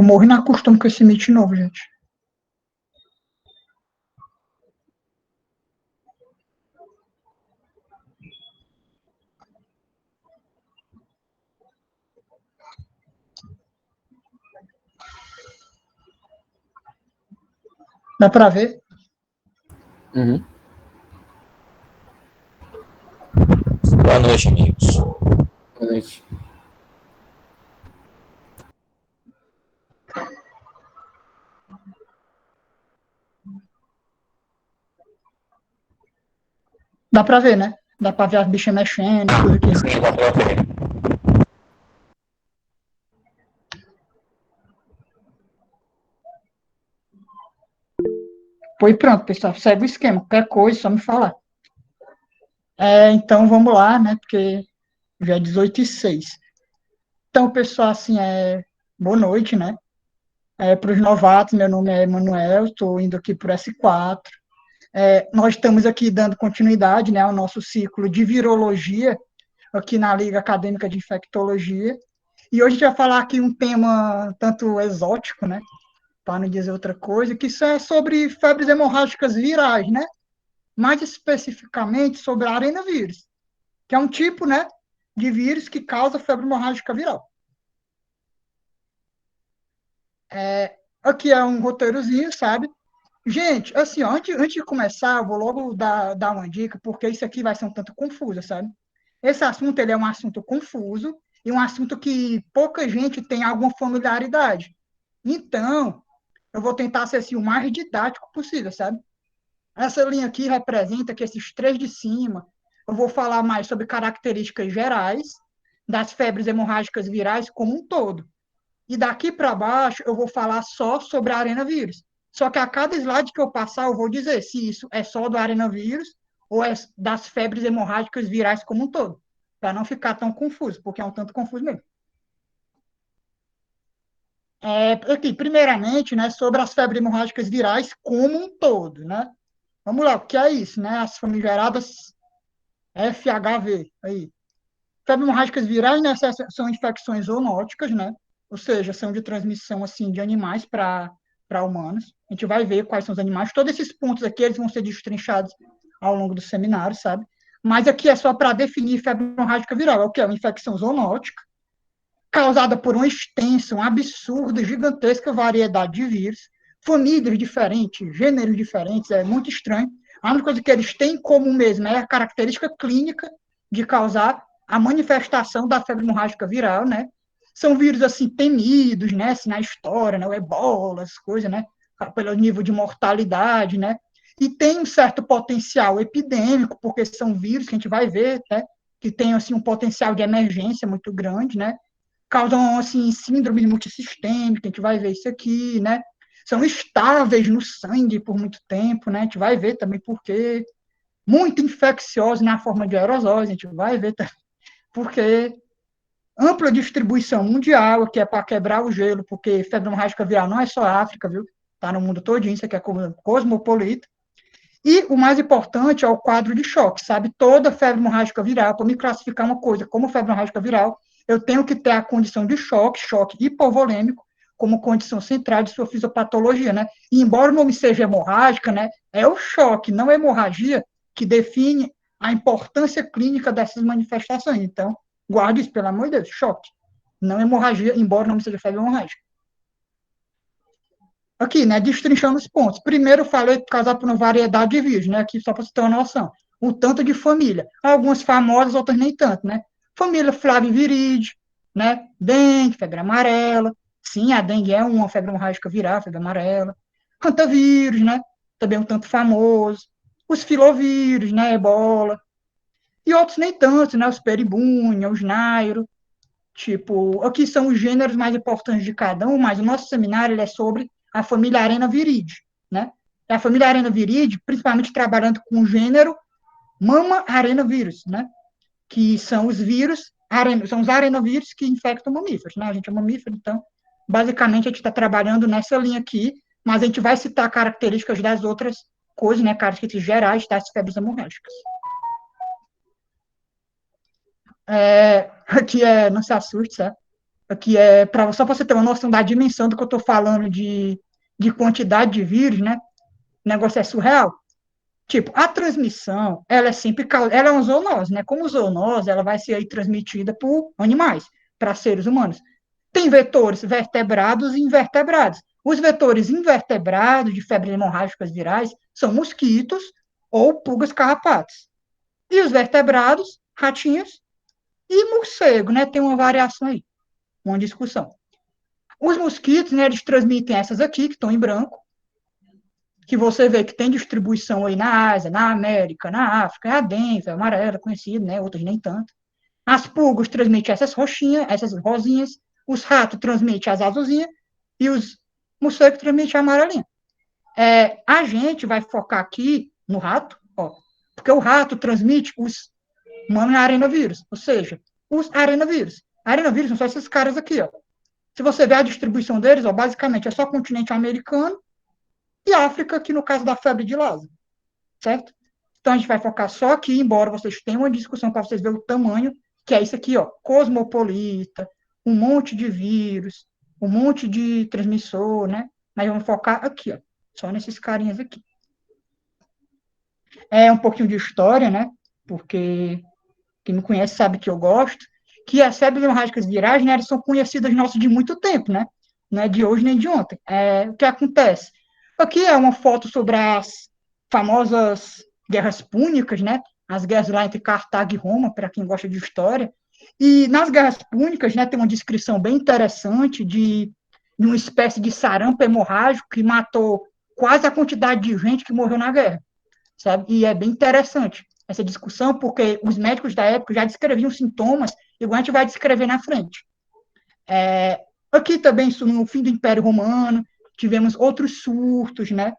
Eu morri na costume com esse Meet novo, gente. Dá pra ver? Uhum. Boa noite, amigos. Boa noite. Dá pra ver, né? Dá pra ver as bichas mexendo, tudo aqui. Sim, dá pra ver. Pois pronto, pessoal. Segue o esquema. Qualquer coisa, só me falar. Então, vamos lá, né? Porque já é 18h06. Então, pessoal, assim, boa noite, né? Para os novatos, meu nome é Emanuel, estou indo aqui por S4. Nós estamos aqui dando continuidade, né, ao nosso ciclo de virologia, aqui na Liga Acadêmica de Infectologia. E hoje a gente vai falar aqui um tema tanto exótico, né, para não dizer outra coisa, que isso é sobre febres hemorrágicas virais, né? Mais especificamente sobre a arenavírus, que é um tipo, né, de vírus que causa febre hemorrágica viral. Aqui é um roteirozinho, sabe? Gente, assim, ó, antes de começar, eu vou logo dar uma dica, porque isso aqui vai ser um tanto confuso, sabe? Esse assunto, ele é um assunto confuso e um assunto que pouca gente tem alguma familiaridade. Então, eu vou tentar ser assim, o mais didático possível, sabe? Essa linha aqui representa que esses três de cima, eu vou falar mais sobre características gerais das febres hemorrágicas virais como um todo. E daqui para baixo, eu vou falar só sobre a arenavírus. Só que a cada slide que eu passar, eu vou dizer se isso é só do arenavírus ou é das febres hemorrágicas virais como um todo, para não ficar tão confuso, porque é um tanto confuso mesmo. Aqui, primeiramente, né, sobre as febres hemorrágicas virais como um todo, né? Vamos lá, o que é isso, né? As famigeradas FHV, aí. Febres hemorrágicas virais, né, são infecções zoonóticas, né? Ou seja, são de transmissão assim de animais para humanos. A gente vai ver quais são os animais. Todos esses pontos aqui eles vão ser destrinchados ao longo do seminário, sabe? Mas aqui é só para definir febre hemorrágica viral. É o que é uma infecção zoonótica causada por uma extensa, uma absurda, gigantesca variedade de vírus, famílias diferentes, gêneros diferentes. É muito estranho. A única coisa que eles têm em comum mesmo é a característica clínica de causar a manifestação da febre hemorrágica viral, né? São vírus, assim, temidos, né? Assim, na história, né? O ebola, as coisas, né? Pelo nível de mortalidade, né? E tem um certo potencial epidêmico, porque são vírus que a gente vai ver, né? Que tem, assim, um potencial de emergência muito grande, né? Causam, assim, síndrome multissistêmica, a gente vai ver isso aqui, né? São estáveis no sangue por muito tempo, né? A gente vai ver também por quê. Muito infecciosos na forma de aerosóis, a gente vai ver também porque ampla distribuição mundial, que é para quebrar o gelo, porque febre hemorrágica viral não é só África, viu? Está no mundo todo, isso aqui é cosmopolita. E o mais importante é o quadro de choque, sabe? Toda febre hemorrágica viral, para me classificar uma coisa como febre hemorrágica viral, eu tenho que ter a condição de choque hipovolêmico, como condição central de sua fisiopatologia, né? E embora o nome seja hemorrágica, né? É o choque, não a hemorragia, que define a importância clínica dessas manifestações. Então, guarde isso, pelo amor de Deus, choque. Não hemorragia, embora o nome seja febre hemorrágica. Aqui, né, destrinchando os pontos. Primeiro, eu falei causar por uma variedade de vírus, né, aqui só para você ter uma noção. Um tanto de família. Algumas famosas, outras nem tanto, né? Família Flaviviride, né? Dengue, febre amarela. Sim, a dengue é uma febre hemorrágica viral, febre amarela. Hantavírus, né? Também um tanto famoso. Os filovírus, né? Ebola. E outros nem tanto, né? Os peribúnia, os nairo. Tipo, aqui são os gêneros mais importantes de cada um, mas o nosso seminário ele é sobre a família Arenaviride, né? E a família Arenaviride, principalmente trabalhando com o gênero Mama Arenavírus, né? Que são os vírus, são os arenovírus que infectam mamíferos, né? A gente é mamífero, então, basicamente, a gente está trabalhando nessa linha aqui, mas a gente vai citar características das outras coisas, né? Características gerais das febres hemorrágicas. Aqui não se assuste, sabe? Aqui só para você ter uma noção da dimensão do que eu estou falando de quantidade de vírus, né? O negócio é surreal. Tipo, a transmissão, ela é sempre, ela é uma zoonose, né? Como zoonose, ela vai ser aí transmitida por animais, para seres humanos. Tem vetores vertebrados e invertebrados. Os vetores invertebrados de febres hemorrágicas virais são mosquitos ou pulgas carrapatos. E os vertebrados, ratinhos e morcego, né? Tem uma variação aí, uma discussão. Os mosquitos, né, eles transmitem essas aqui, que estão em branco, que você vê que tem distribuição aí na Ásia, na América, na África, é a dengue, a amarela, conhecida, né? Outras nem tanto. As pulgas transmitem essas roxinhas, essas rosinhas, os ratos transmitem as azulzinhas e os morcegos transmitem a amarelinha. A gente vai focar aqui no rato, ó, porque o rato transmite os arenovírus, ou seja, os arenovírus. Arenovírus são só esses caras aqui, ó. Se você ver a distribuição deles, ó, basicamente é só o continente americano e África, que no caso da febre de Lázaro, certo? Então a gente vai focar só aqui, embora vocês tenham uma discussão para vocês verem o tamanho, que é isso aqui, ó, cosmopolita, um monte de vírus, um monte de transmissor, né? Mas vamos focar aqui, ó, só nesses carinhas aqui. É um pouquinho de história, né? Porque quem me conhece sabe que eu gosto, que as febres hemorrágicas virais, né, elas são conhecidas nossas de muito tempo, né? Não é de hoje nem de ontem. O que acontece? Aqui é uma foto sobre as famosas guerras púnicas, né? As guerras lá entre Cartago e Roma, para quem gosta de história. E nas guerras púnicas, né, tem uma descrição bem interessante de uma espécie de sarampo hemorrágico que matou quase a quantidade de gente que morreu na guerra, sabe? E é bem interessante essa discussão, porque os médicos da época já descreviam sintomas, igual a gente vai descrever na frente. Aqui também, no fim do Império Romano, tivemos outros surtos, né?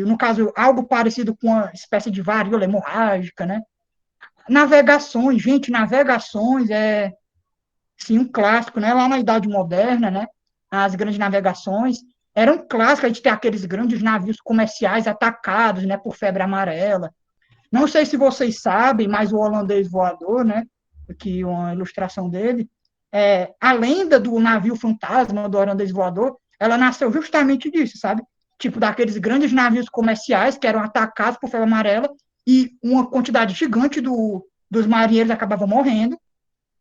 No caso, algo parecido com uma espécie de varíola hemorrágica, né? Navegações, gente, navegações é, sim, um clássico, né? Lá na Idade Moderna, né? As grandes navegações eram clássicas, a gente tem aqueles grandes navios comerciais atacados, né? Por febre amarela. Não sei se vocês sabem, mas o holandês voador, né? Aqui uma ilustração dele, a lenda do navio fantasma do holandês voador, ela nasceu justamente disso, sabe? Tipo, daqueles grandes navios comerciais que eram atacados por febre amarela e uma quantidade gigante dos marinheiros acabavam morrendo,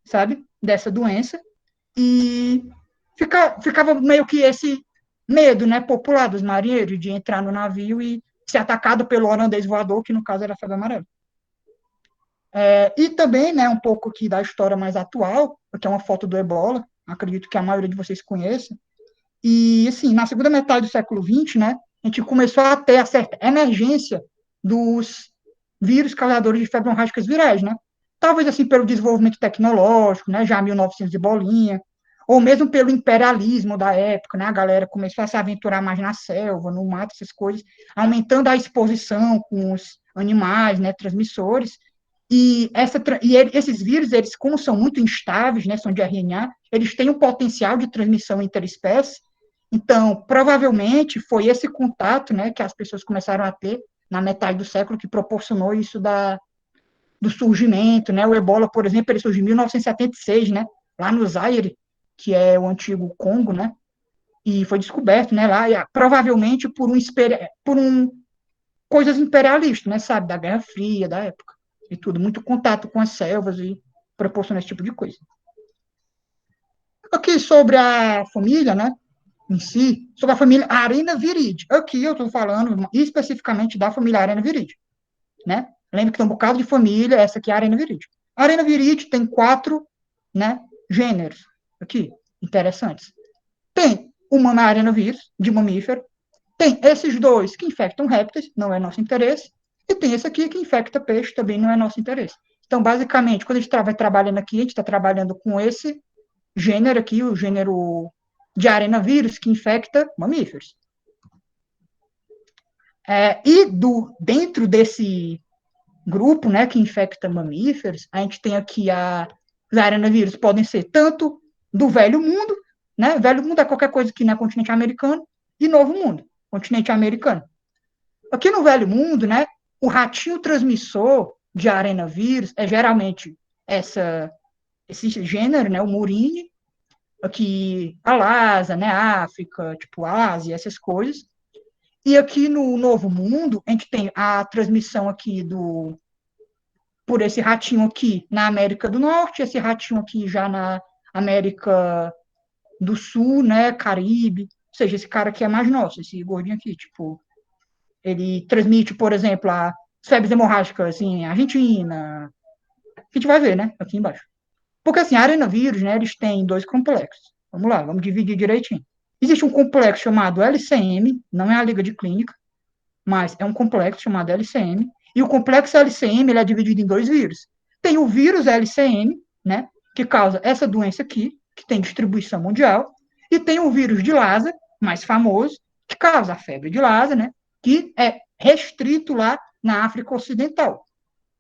sabe? Dessa doença. E ficava meio que esse medo, né, popular dos marinheiros de entrar no navio e ser atacado pelo holandês voador, que no caso era a febre amarela. E também, né, um pouco aqui da história mais atual, que é uma foto do Ebola, acredito que a maioria de vocês conheça. E, assim, na segunda metade do século XX, né, a gente começou a ter a certa emergência dos vírus causadores de febre hemorrágicas virais, né? Talvez, assim, pelo desenvolvimento tecnológico, né, já 1900 de bolinha, ou mesmo pelo imperialismo da época, né? A galera começou a se aventurar mais na selva, no mato, essas coisas, aumentando a exposição com os animais, né, transmissores. Esses vírus, eles, como são muito instáveis, né, são de RNA, eles têm um potencial de transmissão interespécie. Então, provavelmente, foi esse contato, né, que as pessoas começaram a ter na metade do século que proporcionou isso do surgimento, né? O Ebola, por exemplo, ele surgiu em 1976, né? Lá no Zaire, que é o antigo Congo, né? E foi descoberto, né? Lá, provavelmente por coisas imperialistas, né? Sabe, da Guerra Fria, da época e tudo, muito contato com as selvas e proporciona esse tipo de coisa. Aqui sobre a família, né? Em si, sobre a família Arenaviride. Aqui eu estou falando especificamente da família Arenaviride, né? Lembra que tem um bocado de família, essa aqui é a Arenaviride. A Arenaviride tem 4, né, gêneros aqui, interessantes. Tem o Arenovírus, de mamífero. Tem esses dois que infectam répteis, não é nosso interesse. E tem esse aqui que infecta peixe, também não é nosso interesse. Então, basicamente, quando a gente vai trabalhando aqui, a gente está trabalhando com esse gênero aqui, o gênero de arenavírus, que infecta mamíferos. Dentro desse grupo, né, que infecta mamíferos, a gente tem aqui os arenavírus podem ser tanto do Velho Mundo, né? Velho Mundo é qualquer coisa que não é continente americano, e Novo Mundo, continente americano. Aqui no Velho Mundo, né, o ratinho transmissor de arenavírus é geralmente esse gênero, né, o murine, aqui a Lhasa, né, África, tipo Ásia, essas coisas. E aqui no Novo Mundo, a gente tem a transmissão aqui por esse ratinho aqui na América do Norte, esse ratinho aqui já na América do Sul, né, Caribe, ou seja, esse cara aqui é mais nosso, esse gordinho aqui, tipo, ele transmite, por exemplo, as febres hemorrágicas em Argentina, a gente vai ver, né, aqui embaixo. Porque, assim, a arenavírus, né, eles têm dois complexos. Vamos lá, vamos dividir direitinho. Existe um complexo chamado LCM, não é a liga de clínica, mas é um complexo chamado LCM, e o complexo LCM ele é dividido em dois vírus. Tem o vírus LCM, né, que causa essa doença aqui, que tem distribuição mundial, e tem o vírus de Lassa, mais famoso, que causa a febre de Lassa, né, que é restrito lá na África Ocidental,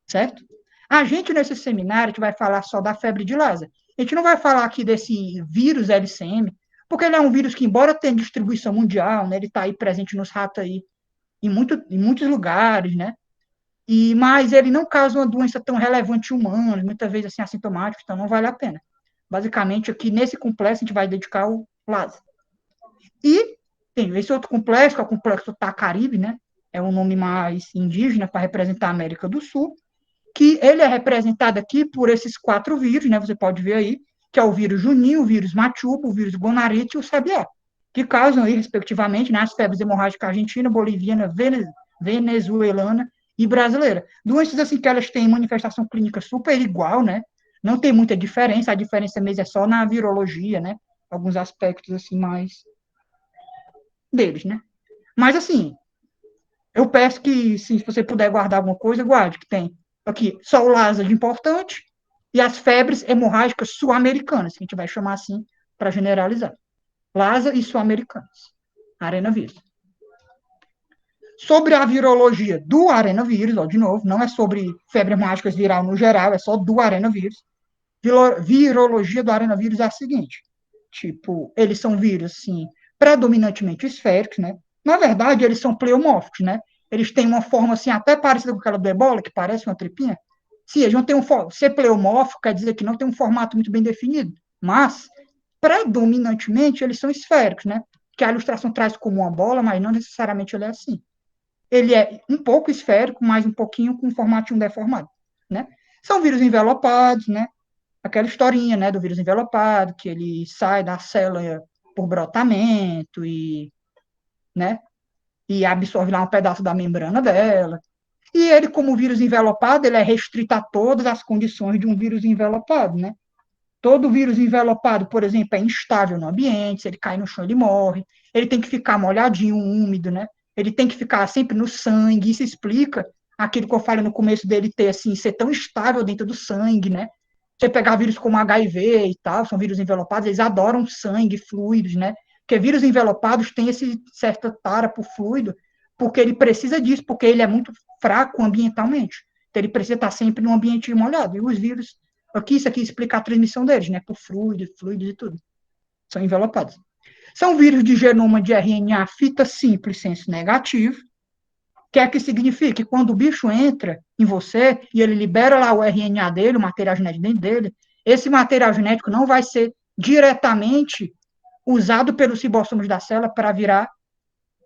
certo? A gente, nesse seminário, a gente vai falar só da febre de Lassa. A gente não vai falar aqui desse vírus LCM, porque ele é um vírus que, embora tenha distribuição mundial, né, ele está aí presente nos ratos aí em muitos lugares, né? Mas ele não causa uma doença tão relevante em humanos, muitas vezes assim assintomática, então não vale a pena. Basicamente, aqui nesse complexo a gente vai dedicar o Lassa. E tem esse outro complexo, que é o complexo Tacaribe, né? É um nome mais indígena para representar a América do Sul, que ele é representado aqui por esses 4 vírus, né? Você pode ver aí, que é o vírus Juninho, o vírus Machupo, o vírus Gonarite e o Sabiá, que causam aí, respectivamente, né, as febres hemorrágicas argentina, boliviana, venezuelana e brasileira. Doenças assim que elas têm manifestação clínica super igual, né? Não tem muita diferença, a diferença mesmo é só na virologia, né? Alguns aspectos assim mais deles, né? Mas assim, eu peço que, se você puder guardar alguma coisa, guarde, que tem aqui só o Lassa de importante e as febres hemorrágicas sul-americanas, que a gente vai chamar assim para generalizar. Lassa e sul-americanas. Arenavírus. Sobre a virologia do arenavírus, ó, de novo, não é sobre febre hemorrágica viral no geral, é só do arenavírus. Virologia do arenavírus é a seguinte: tipo, eles são vírus, assim, predominantemente esféricos, né? Na verdade, eles são pleomórficos, né? Eles têm uma forma, assim, até parecida com aquela do ebola, que parece uma tripinha. Sim, eles não têm ser pleomórfico quer dizer que não tem um formato muito bem definido, mas, predominantemente, eles são esféricos, né? Que a ilustração traz como uma bola, mas não necessariamente ele é assim. Ele é um pouco esférico, mas um pouquinho com um formatinho deformado, né? São vírus envelopados, né? Aquela historinha, né, do vírus envelopado, que ele sai da célula por brotamento né, e absorve lá um pedaço da membrana dela. E ele, como vírus envelopado, ele é restrito a todas as condições de um vírus envelopado, né? Todo vírus envelopado, por exemplo, é instável no ambiente, se ele cai no chão, ele morre. Ele tem que ficar molhadinho, úmido, né? Ele tem que ficar sempre no sangue. Isso explica aquilo que eu falei no começo dele ter, assim, ser tão estável dentro do sangue, né? Você pegar vírus como HIV e tal, são vírus envelopados, eles adoram sangue, fluidos, né? Porque vírus envelopados têm esse certa tara por fluido, porque ele precisa disso, porque ele é muito fraco ambientalmente. Então, ele precisa estar sempre num ambiente molhado. E os vírus aqui, isso aqui explica a transmissão deles, né? Por fluidos e tudo. São envelopados. São vírus de genoma de RNA fita simples, senso negativo, que é que significa que quando o bicho entra em você e ele libera lá o RNA dele, o material genético dentro dele, esse material genético não vai ser diretamente usado pelos ribossomos da célula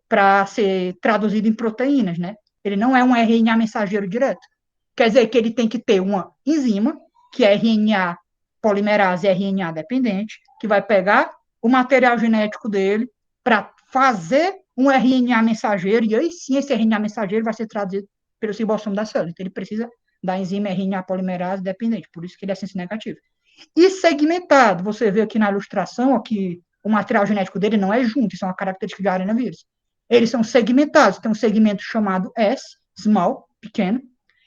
para ser traduzido em proteínas, né? Ele não é um RNA mensageiro direto. Quer dizer que ele tem que ter uma enzima, que é RNA polimerase RNA dependente, que vai pegar o material genético dele para fazer um RNA mensageiro, e aí sim esse RNA mensageiro vai ser traduzido pelo ribossomo da célula. Então ele precisa da enzima RNA polimerase dependente, por isso que ele é senso negativo. E segmentado, você vê aqui na ilustração que o material genético dele não é junto, isso é uma característica de arenavírus. Eles são segmentados, tem um segmento chamado S, small, pequeno,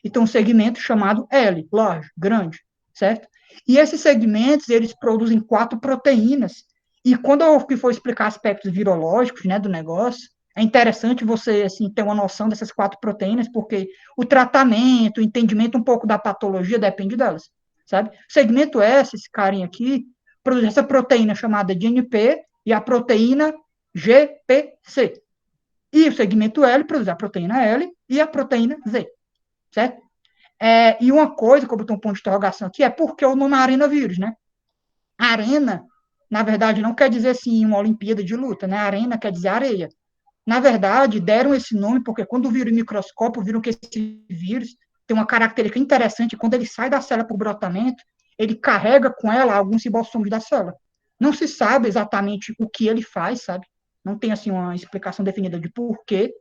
e tem um segmento chamado L, large, grande, certo? E esses segmentos, eles produzem 4 proteínas, e quando eu for explicar aspectos virológicos, né, do negócio, é interessante você, assim, ter uma noção dessas 4 proteínas, porque o tratamento, o entendimento um pouco da patologia depende delas, sabe? O segmento S, esse carinha aqui, produz essa proteína chamada de NP e a proteína GPC. E o segmento L produz a proteína L e a proteína Z, certo? E uma coisa que eu botei um ponto de interrogação aqui é por que o nome arenavírus, né? Arena na verdade, não quer dizer, assim, uma Olimpíada de luta, né? Arena quer dizer areia. Na verdade, deram esse nome porque quando viram o microscópio, viram que esse vírus tem uma característica interessante, quando ele sai da célula por brotamento, ele carrega com ela alguns ribossomos da célula. Não se sabe exatamente o que ele faz, sabe? Não tem, assim, uma explicação definida de por que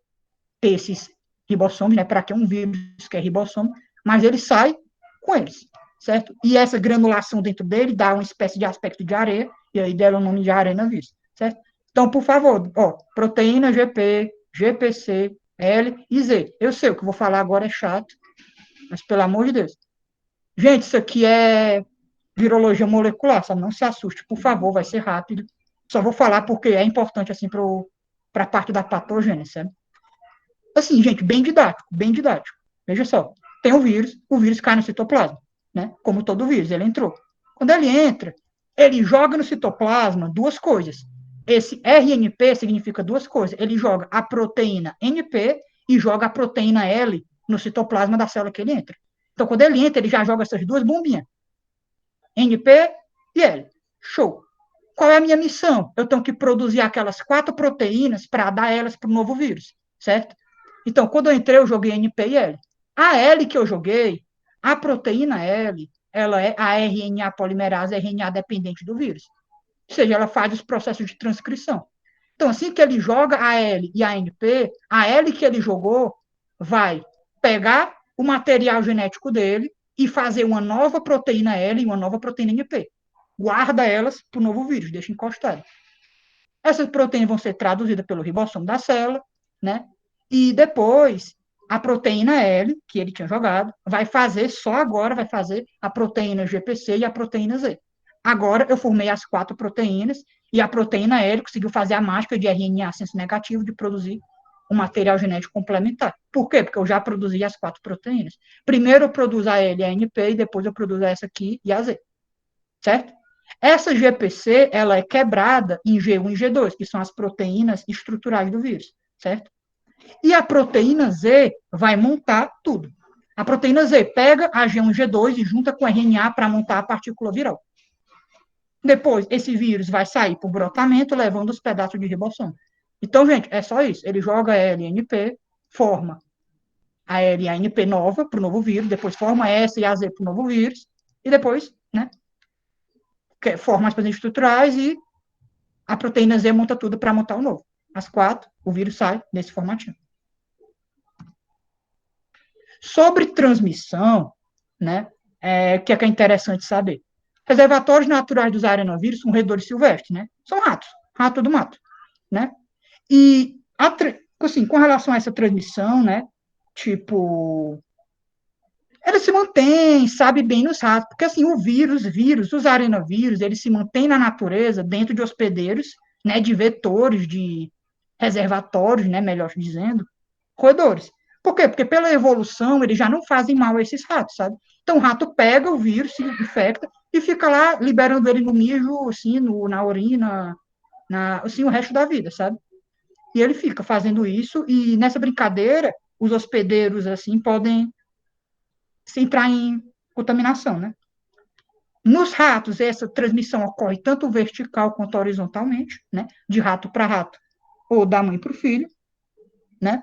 ter esses ribossomos, né? Para que um vírus que é ribossomo, mas ele sai com eles, certo? E essa granulação dentro dele dá uma espécie de aspecto de areia, e aí deram o nome de arenavírus, certo? Então, por favor, ó, proteína GP, GPC, L e Z. Eu sei, o que eu vou falar agora é chato, mas pelo amor de Deus. Gente, isso aqui é virologia molecular, sabe? Não se assuste, por favor, vai ser rápido. Só vou falar porque é importante, assim, para a parte da patogênese, sabe? Assim, gente, bem didático, bem didático. Veja só, tem o vírus cai no citoplasma, né? Como todo vírus, ele entrou. Quando ele entra, ele joga no citoplasma duas coisas. Esse RNP significa duas coisas. Ele joga a proteína NP e joga a proteína L no citoplasma da célula que ele entra. Então, quando ele entra, ele já joga essas duas bombinhas, NP e L. Show. Qual é a minha missão? Eu tenho que produzir aquelas 4 proteínas para dar elas para o novo vírus, certo? Então, quando eu entrei, eu joguei NP e L. A L que eu joguei, a proteína L, ela é a RNA polimerase, RNA dependente do vírus. Ou seja, ela faz os processos de transcrição. Então, assim que ele joga a L e a NP, a L que ele jogou vai pegar o material genético dele e fazer uma nova proteína L e uma nova proteína NP. Guarda elas para o novo vírus, deixa encostado. Essas proteínas vão ser traduzidas pelo ribossomo da célula, né? E depois, a proteína L, que ele tinha jogado, vai fazer, só agora vai fazer a proteína GPC e a proteína Z. Agora eu formei as 4 proteínas e a proteína L conseguiu fazer a mágica de RNA senso negativo de produzir um material genético complementar. Por quê? Porque eu já produzi as 4 proteínas. Primeiro eu produzo a L e a NP e depois eu produzo essa aqui e a Z. Certo? Essa GPC, ela é quebrada em G1 e G2, que são as proteínas estruturais do vírus, certo? E a proteína Z vai montar tudo. A proteína Z pega a G1 e G2 e junta com o RNA para montar a partícula viral. Depois, esse vírus vai sair por brotamento, levando os pedaços de ribossomo. Então, gente, é só isso. Ele joga LNP, forma a L e a NP nova para o novo vírus, depois forma S e a Z para o novo vírus, e depois, né, forma as proteínas estruturais e a proteína Z monta tudo para montar o novo. As 4, o vírus sai desse formatinho. Sobre transmissão, né, o que é interessante saber? Reservatórios naturais dos arenovírus são roedores silvestres, né? São ratos, rato do mato, né? E, assim, com relação a essa transmissão, né, tipo, ele se mantém, sabe, bem nos ratos, porque, assim, o vírus, os arenovírus, eles se mantêm na natureza, dentro de hospedeiros, né, de vetores, de reservatórios, né, melhor dizendo, roedores. Por quê? Porque pela evolução eles já não fazem mal a esses ratos, sabe? Então o rato pega o vírus, se infecta e fica lá liberando ele no mijo, assim, na urina, assim, o resto da vida, sabe? E ele fica fazendo isso e nessa brincadeira os hospedeiros, assim, podem se entrar em contaminação, né? Nos ratos, essa transmissão ocorre tanto vertical quanto horizontalmente, né? De rato para rato ou da mãe para o filho, né?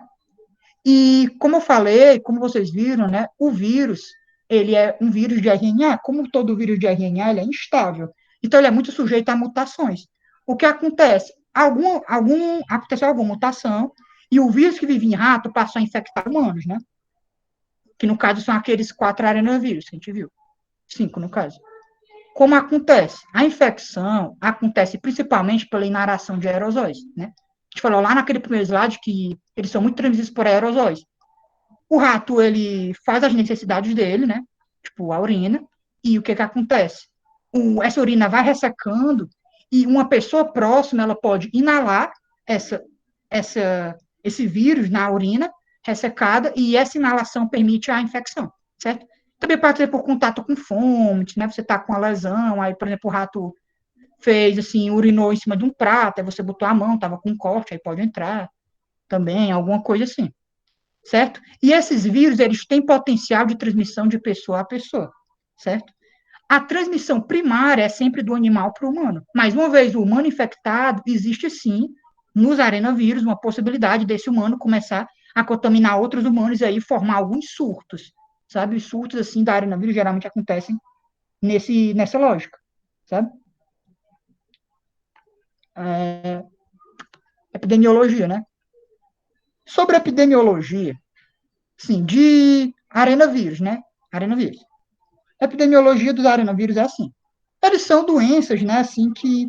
E como eu falei, como vocês viram, né, o vírus, ele é um vírus de RNA, como todo vírus de RNA, ele é instável. Então, ele é muito sujeito a mutações. O que acontece? Aconteceu alguma mutação e o vírus que vive em rato passou a infectar humanos, né? Que, no caso, são aqueles 4 arenovírus que a gente viu. 5, no caso. Como acontece? A infecção acontece principalmente pela inalação de aerosóis, né? A gente falou lá naquele primeiro slide que eles são muito transmissíveis por aerosóis. O rato, ele faz as necessidades dele, né? Tipo, a urina. E o que que acontece? Essa urina vai ressecando e uma pessoa próxima, ela pode inalar essa, esse vírus na urina ressecada e essa inalação permite a infecção, certo? Também pode ser por contato com fômite, né? Você tá com a lesão, aí, por exemplo, o rato fez, assim, urinou em cima de um prato, aí você botou a mão, tava com um corte, aí pode entrar também, alguma coisa assim, certo? E esses vírus, eles têm potencial de transmissão de pessoa a pessoa, certo? A transmissão primária é sempre do animal para o humano. Mas uma vez o humano infectado, existe sim, nos arenavírus, uma possibilidade desse humano começar a contaminar outros humanos e aí formar alguns surtos, sabe? Os surtos, assim, da arenavírus geralmente acontecem nessa lógica, sabe? Epidemiologia, né? Sobre epidemiologia, sim, de arenavírus, né? Arenavírus. A epidemiologia dos arenavírus é assim. Eles são doenças, né, assim, que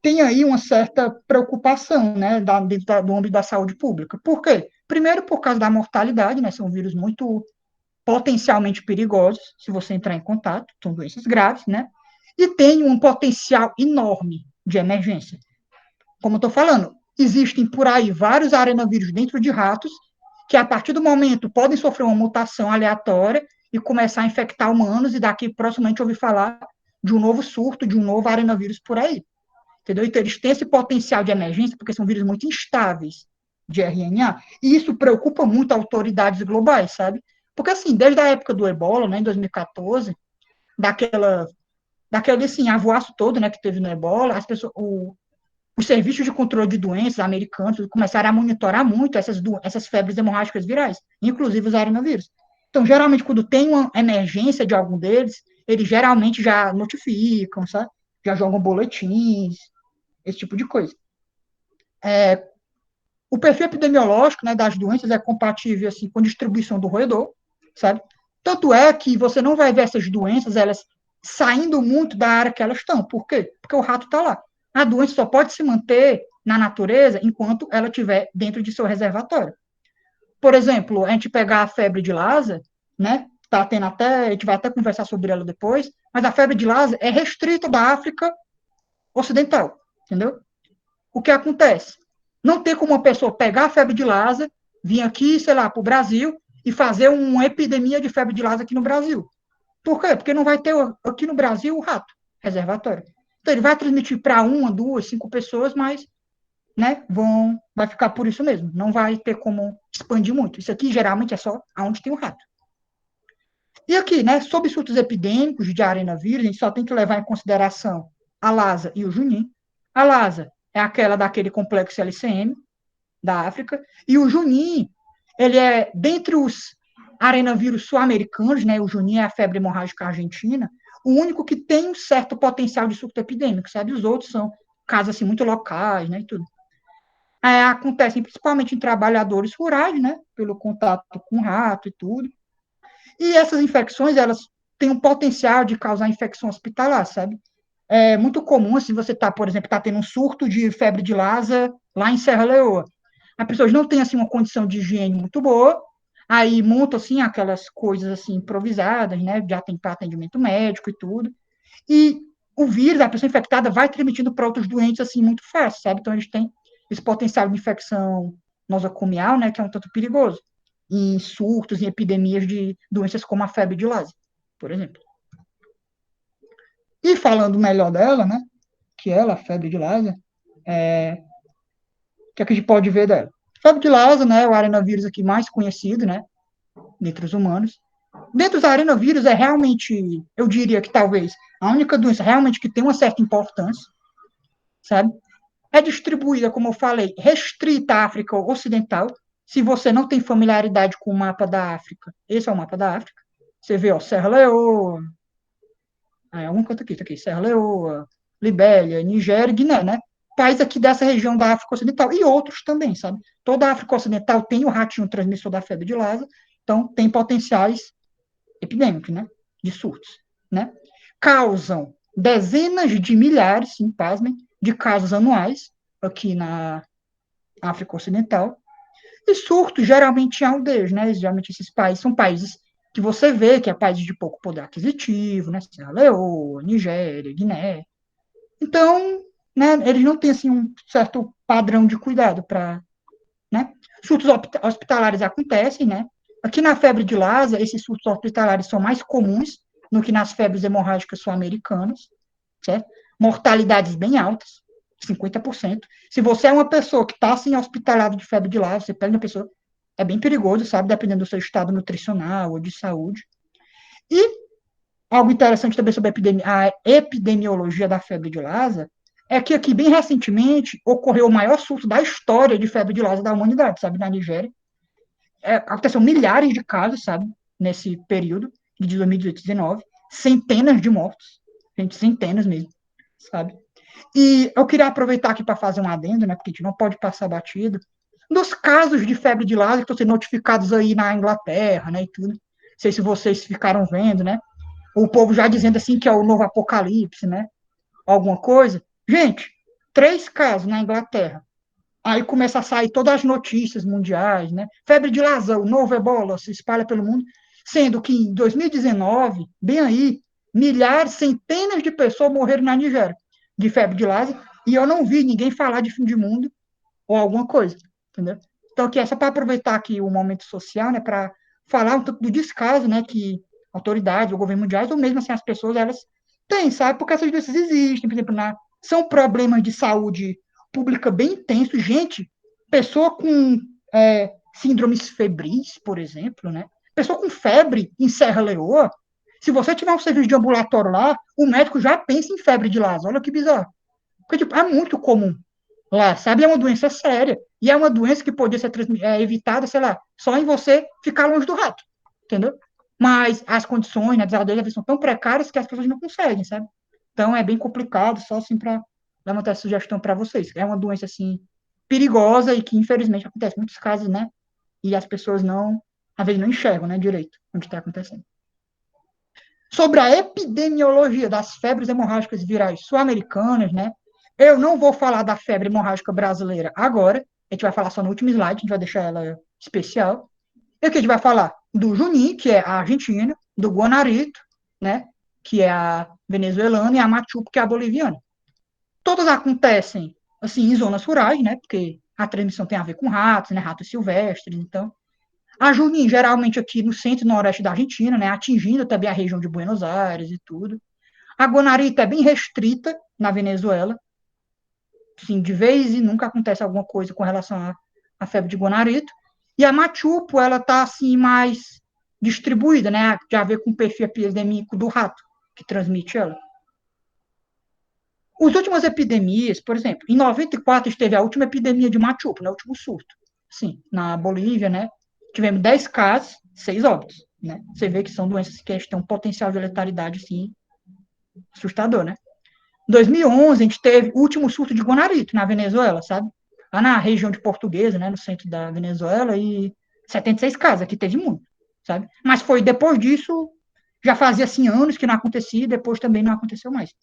tem aí uma certa preocupação, né, dentro do âmbito da saúde pública. Por quê? Primeiro, por causa da mortalidade, né, são vírus muito potencialmente perigosos, se você entrar em contato, são doenças graves, né, e tem um potencial enorme de emergência. Como eu estou falando, existem por aí vários arenavírus dentro de ratos, que a partir do momento podem sofrer uma mutação aleatória e começar a infectar humanos, e daqui proximamente ouvir falar de um novo surto, de um novo arenavírus por aí. Entendeu? Então, eles têm esse potencial de emergência, porque são vírus muito instáveis de RNA, e isso preocupa muito autoridades globais, sabe? Porque, assim, desde a época do Ebola, né, em 2014, daquela, daquele, assim, avoaço todo, né, que teve no Ebola, as pessoas, os serviços de controle de doenças americanos começaram a monitorar muito essas febres hemorrágicas virais, inclusive os arenavírus. Então, geralmente, quando tem uma emergência de algum deles, eles geralmente já notificam, sabe? Já jogam boletins, esse tipo de coisa. O perfil epidemiológico, né, das doenças é compatível assim, com a distribuição do roedor, sabe? Tanto é que você não vai ver essas doenças, elas saindo muito da área que elas estão. Por quê? Porque o rato está lá. A doença só pode se manter na natureza enquanto ela estiver dentro de seu reservatório. Por exemplo, a gente pegar a febre de Lassa, né? Tá tendo até, a gente vai até conversar sobre ela depois, mas a febre de Lassa é restrita da África Ocidental, entendeu? O que acontece? Não tem como uma pessoa pegar a febre de Lassa, vir aqui, sei lá, para o Brasil e fazer uma epidemia de febre de Lassa aqui no Brasil. Por quê? Porque não vai ter aqui no Brasil o rato reservatório. Então, ele vai transmitir para uma, duas, cinco pessoas, mas né, vai ficar por isso mesmo. Não vai ter como expandir muito. Isso aqui geralmente é só aonde tem o rato. E aqui, né, sobre surtos epidêmicos de arenavírus, a gente só tem que levar em consideração a Lassa e o Junim. A Lassa é aquela daquele complexo LCM da África, e o Junim, ele é, dentre os arenavírus sul-americanos, né, o Junim é a febre hemorrágica argentina, o único que tem um certo potencial de surto epidêmico, sabe? Os outros são casos assim, muito locais, né, e tudo. Acontecem principalmente em trabalhadores rurais, né, pelo contato com rato e tudo. E essas infecções, elas têm um potencial de causar infecção hospitalar, sabe? É muito comum, se você está, por exemplo, está tendo um surto de febre de Lassa lá em Serra Leoa. As pessoas não têm, assim, uma condição de higiene muito boa, aí montam, assim, aquelas coisas, assim, improvisadas, né, já tem para atendimento médico e tudo, e o vírus, a pessoa infectada, vai transmitindo para outros doentes, assim, muito fácil, sabe? Então, eles têm esse potencial de infecção nosocomial, né, que é um tanto perigoso, em surtos, em epidemias de doenças como a febre de Lassa, por exemplo. E falando melhor dela, né, que ela, a febre de Lassa, o que é que a gente pode ver dela? A febre de Lassa, né, é o arenavírus aqui mais conhecido, né, dentre os humanos. Dentre os arenavírus, é realmente, eu diria que talvez a única doença realmente que tem uma certa importância, sabe? É distribuída, como eu falei, restrita à África Ocidental. Se você não tem familiaridade com o mapa da África, esse é o mapa da África. Você vê, ó, Serra Leoa, algum canto aqui, tá aqui, Serra Leoa, Libéria, Nigéria, Guiné, né? Países aqui dessa região da África Ocidental, e outros também, sabe? Toda a África Ocidental tem o ratinho transmissor da febre de Lassa, então tem potenciais epidêmicos, né? De surtos, né? Causam dezenas de milhares, sim, pasmem, de casos anuais aqui na África Ocidental. E surtos geralmente em aldeias, né? Geralmente esses países são países que você vê que é países de pouco poder aquisitivo, né? Serra Leoa, Nigéria, Guiné. Então, né, eles não têm assim um certo padrão de cuidado para, né? Surtos hospitalares acontecem, né? Aqui na febre de Lassa, esses surtos hospitalares são mais comuns do que nas febres hemorrágicas sul-americanas, certo? Mortalidades bem altas, 50%. Se você é uma pessoa que está assim, hospitalado de febre de Lassa, você pega uma pessoa, é bem perigoso, sabe? Dependendo do seu estado nutricional ou de saúde. E algo interessante também sobre a epidemiologia da febre de Lassa é que aqui, bem recentemente, ocorreu o maior surto da história de febre de Lassa da humanidade, sabe, na Nigéria. Aconteceu milhares de casos, sabe, nesse período de 2018 e 2019, centenas de mortos, gente, centenas mesmo, sabe. E eu queria aproveitar aqui para fazer um adendo, né, porque a gente não pode passar batido, dos casos de febre de Lassa que estão sendo notificados aí na Inglaterra, né, e tudo. Não sei se vocês ficaram vendo, né, o povo já dizendo assim que é o novo apocalipse, né, alguma coisa. Gente, 3 casos na Inglaterra. Aí começa a sair todas as notícias mundiais, né? Febre de Lassa, o novo ebola, se espalha pelo mundo, sendo que em 2019, bem aí, milhares, centenas de pessoas morreram na Nigéria de febre de Lassa, e eu não vi ninguém falar de fim de mundo ou alguma coisa, entendeu? Então, aqui é só para aproveitar aqui o momento social, né, para falar um pouco do descaso, né, que autoridades, o governo mundial, ou mesmo assim as pessoas, elas têm, sabe? Porque essas doenças existem, por exemplo, são problemas de saúde pública bem intensos. Gente, pessoa com síndromes febris, por exemplo, né? Pessoa com febre em Serra Leoa, se você tiver um serviço de ambulatório lá, o médico já pensa em febre de Lassa. Olha que bizarro. Porque, tipo, é muito comum lá, sabe? É uma doença séria. E é uma doença que poderia ser evitada, sei lá, só em você ficar longe do rato, entendeu? Mas as condições, né, das são tão precárias que as pessoas não conseguem, sabe? Então é bem complicado, só assim para levantar essa sugestão para vocês. É uma doença, assim, perigosa e que, infelizmente, acontece em muitos casos, né? E as pessoas não, às vezes, não enxergam, né, direito o que está acontecendo. Sobre a epidemiologia das febres hemorrágicas virais sul-americanas, né? Eu não vou falar da febre hemorrágica brasileira agora, a gente vai falar só no último slide, a gente vai deixar ela especial. E aqui a gente vai falar do Junin, que é a Argentina, do Guanarito, né, que é a venezuelana, e a Machuco, que é a boliviana. Todas acontecem, assim, em zonas rurais, né, porque a transmissão tem a ver com ratos, né, ratos silvestres, então a Junin, geralmente aqui no centro e noroeste da Argentina, né, atingindo também a região de Buenos Aires e tudo. A guanarita é bem restrita na Venezuela. Sim, de vez em nunca acontece alguma coisa com relação à febre de guanarito. E a machupo, ela está assim mais distribuída, né? De a ver com o perfil epidemíaco do rato que transmite ela. As últimas epidemias, por exemplo, em 94 esteve a última epidemia de machupo, né? O último surto. Sim, na Bolívia, né? Tivemos 10 casos, 6 óbitos, né? Você vê que são doenças que têm um potencial de letalidade, sim, assustador, né? Em 2011, a gente teve o último surto de guanarito na Venezuela, sabe? Lá na região de Portuguesa, né, no centro da Venezuela, e 76 casos, aqui teve muito, sabe? Mas foi depois disso, já fazia assim anos que não acontecia, e depois também não aconteceu mais,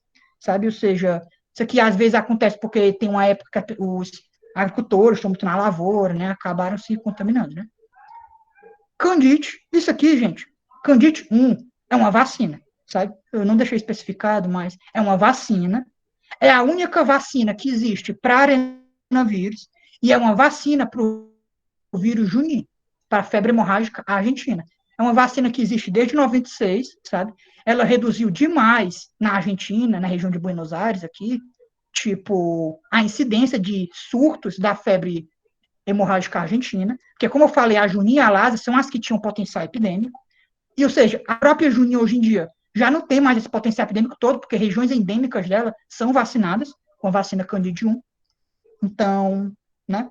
sabe? Ou seja, isso aqui às vezes acontece porque tem uma época que os agricultores estão muito na lavoura, né, acabaram se contaminando, né? Candite, isso aqui, gente, Candite 1 é uma vacina, sabe? Eu não deixei especificado, mas é uma vacina. É a única vacina que existe para arenovírus e é uma vacina para o vírus Junin, para a febre hemorrágica argentina. É uma vacina que existe desde 96, sabe? Ela reduziu demais na Argentina, na região de Buenos Aires, aqui, tipo, a incidência de surtos da febre hemorrágica argentina, porque, como eu falei, a Junin e a Lassa são as que tinham potencial epidêmico, e, ou seja, a própria Junin hoje em dia já não tem mais esse potencial epidêmico todo, porque regiões endêmicas dela são vacinadas com a vacina Candide 1. Então, né,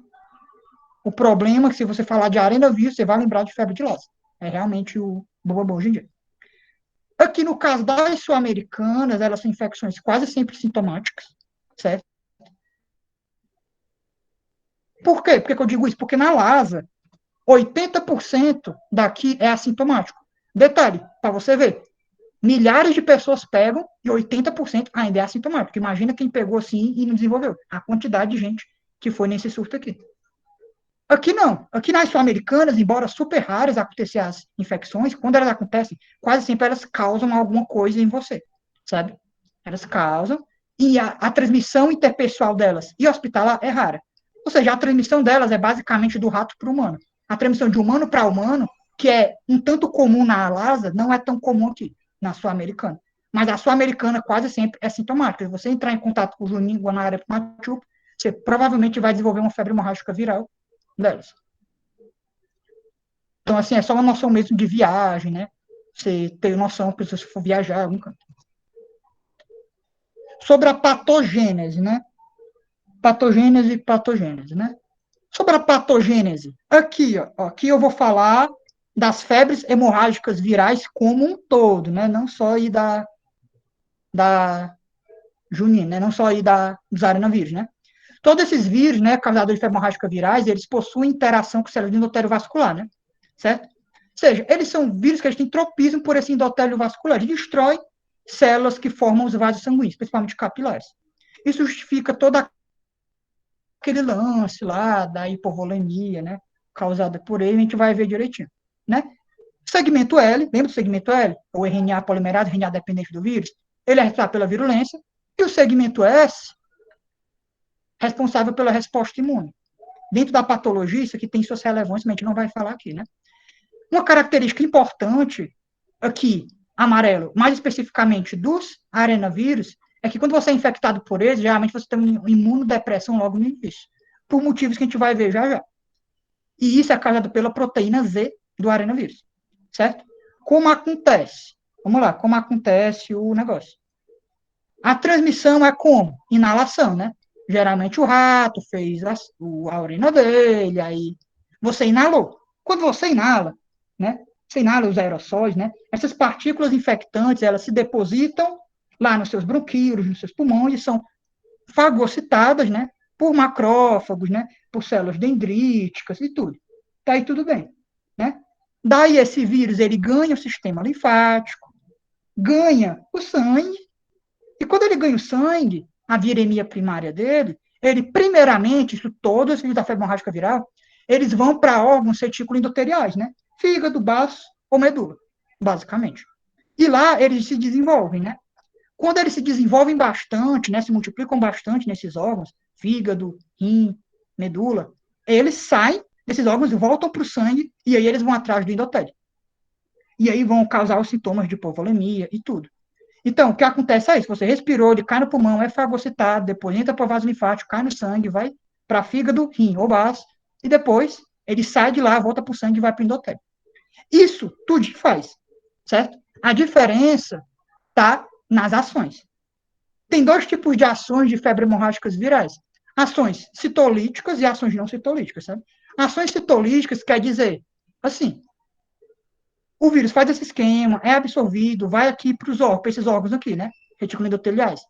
o problema é que se você falar de arenovírus, você vai lembrar de febre de Lassa. É realmente o bobo hoje em dia. Aqui no caso das sul-americanas, elas são infecções quase sempre sintomáticas, certo? Por quê? Por que eu digo isso? Porque na Lassa, 80% daqui é assintomático. Detalhe, para você ver, milhares de pessoas pegam e 80% ainda é assintomático. Imagina quem pegou assim e não desenvolveu. A quantidade de gente que foi nesse surto aqui. Aqui não. Aqui nas sul-americanas, embora super raras acontecer as infecções, quando elas acontecem, quase sempre elas causam alguma coisa em você, sabe? Elas causam, e a transmissão interpessoal delas e hospitalar é rara. Ou seja, a transmissão delas é basicamente do rato para o humano. A transmissão de humano para humano, que é um tanto comum na Lasa, não é tão comum aqui, na sul-americana. Mas a sul-americana quase sempre é sintomática. Se você entrar em contato com o Juninho, Guanara, Machuca, você provavelmente vai desenvolver uma febre hemorrágica viral delas. Então, assim, é só uma noção mesmo de viagem, né? você ter noção, se você for viajar algum canto. Sobre a patogênese, né? Patogênese, né? Sobre a patogênese, aqui, ó, aqui eu vou falar das febres hemorrágicas virais como um todo, né? Não só aí da junina, né? Não só aí dos arenavírus, né? Todos esses vírus, né, causadores de febre hemorrágica virais, eles possuem interação com células do endotélio vascular, né? Certo? Ou seja, eles são vírus que a gente tem tropismo por esse endotélio vascular, e destrói células que formam os vasos sanguíneos, principalmente capilares. Isso justifica todo aquele lance lá da hipovolemia, né, causada por ele, a gente vai ver direitinho, né? Segmento L, lembra do segmento L? O RNA polimerado, RNA dependente do vírus, ele é responsável pela virulência, e o segmento S, responsável pela resposta imune. Dentro da patologia, isso aqui tem suas relevâncias, mas a gente não vai falar aqui, né? Uma característica importante aqui, amarelo, mais especificamente dos arenavírus, é que quando você é infectado por eles, geralmente você tem uma imunodepressão logo no início, por motivos que a gente vai ver já já. E isso é causado pela proteína Z do arenavírus, certo? Como acontece? Vamos lá, como acontece o negócio? A transmissão é como? Inalação, né? Geralmente o rato fez a urina dele, aí você inalou. Quando você inala, né? Você inala os aerossóis, né? Essas partículas infectantes, elas se depositam lá nos seus bronquíolos, nos seus pulmões, e são fagocitadas, né? Por macrófagos, né? Por células dendríticas e tudo. Tá aí tudo bem, né? Daí esse vírus, ele ganha o sistema linfático, ganha o sangue, e quando ele ganha o sangue, a viremia primária dele, ele, primeiramente, isso todos os vírus da febre hemorrágica viral, eles vão para órgãos reticuloendoteliais, né? Fígado, baço ou medula, basicamente. E lá eles se desenvolvem, né? Quando eles se desenvolvem bastante, né, se multiplicam bastante nesses órgãos, fígado, rim, medula, eles saem desses órgãos e voltam para o sangue, e aí eles vão atrás do endotélio. E aí vão causar os sintomas de hipovolemia e tudo. Então, o que acontece é isso: você respirou, ele cai no pulmão, é fagocitado, depois entra para o vaso linfático, cai no sangue, vai para fígado, rim ou baço, e depois ele sai de lá, volta para o sangue e vai para o endotélio. Isso tudo faz, certo? A diferença está nas ações. Tem dois tipos de ações de febre hemorrágicas virais: ações citolíticas e ações não citolíticas, sabe? Ações citolíticas quer dizer, assim, o vírus faz esse esquema, é absorvido, vai aqui para os órgãos, para esses órgãos aqui, né? Retículo endoteliais.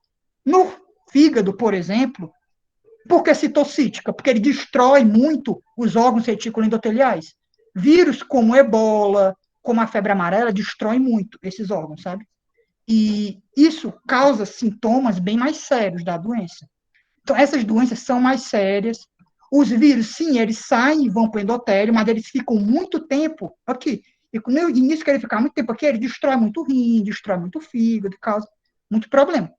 No fígado, por exemplo, por que citocítica? Porque ele destrói muito os órgãos reticuloendoteliais. Vírus como ebola, como a febre amarela, destrói muito esses órgãos, sabe? E isso causa sintomas bem mais sérios da doença. Então, essas doenças são mais sérias. Os vírus, sim, eles saem e vão para o endotélio, mas eles ficam muito tempo aqui. E no início que ele ficar muito tempo aqui, ele destrói muito o rim, destrói muito o fígado, causa muito problema.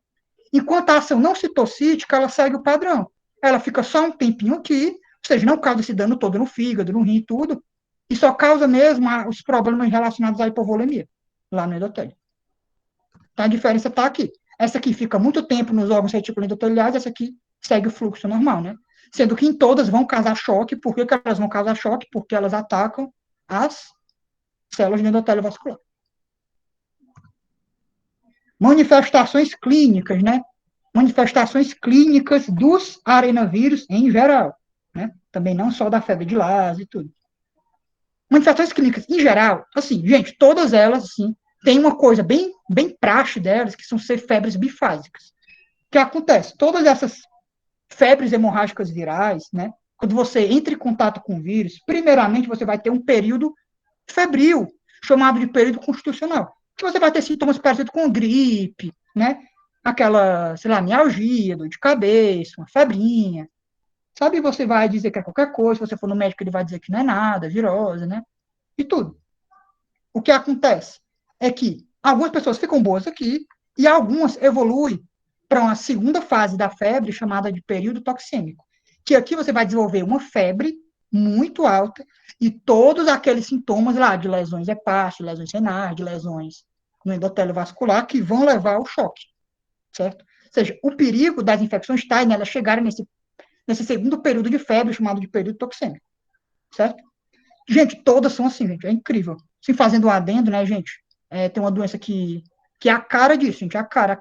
Enquanto a ação não citocítica, ela segue o padrão. Ela fica só um tempinho aqui, ou seja, não causa esse dano todo no fígado, no rim e tudo, e só causa mesmo os problemas relacionados à hipovolemia, lá no endotélio. Então, a diferença está aqui. Essa aqui fica muito tempo nos órgãos reticuloendoteliais, essa aqui segue o fluxo normal, né? Sendo que em todas vão causar choque. Por que elas vão causar choque? Porque elas atacam as células do endotélio vascular. Manifestações clínicas, né? Manifestações clínicas dos arenavírus em geral, né? Também não só da febre de Lassa e tudo. Manifestações clínicas em geral, assim, gente, todas elas, assim, tem uma coisa bem praxe delas, que são ser febres bifásicas. O que acontece? Todas essas febres hemorrágicas virais, né? Quando você entra em contato com o vírus, primeiramente você vai ter um período febril, chamado de período constitucional, que você vai ter sintomas parecidos com gripe, né? Aquela, sei lá, mialgia, dor de cabeça, uma febrinha, sabe? Você vai dizer que é qualquer coisa, se você for no médico ele vai dizer que não é nada, virose, né? E tudo. O que acontece é que algumas pessoas ficam boas aqui e algumas evoluem para uma segunda fase da febre, chamada de período toxêmico, que aqui você vai desenvolver uma febre muito alta e todos aqueles sintomas lá de lesões hepáticas, lesões renais, de lesões no endotélio vascular que vão levar ao choque, certo? Ou seja, o perigo das infecções está nelas chegarem nesse segundo período de febre, chamado de período toxêmico, certo? Gente, todas são assim, gente, é incrível. Assim, fazendo um adendo, né, gente? tem uma doença que é a cara disso, gente, a cara.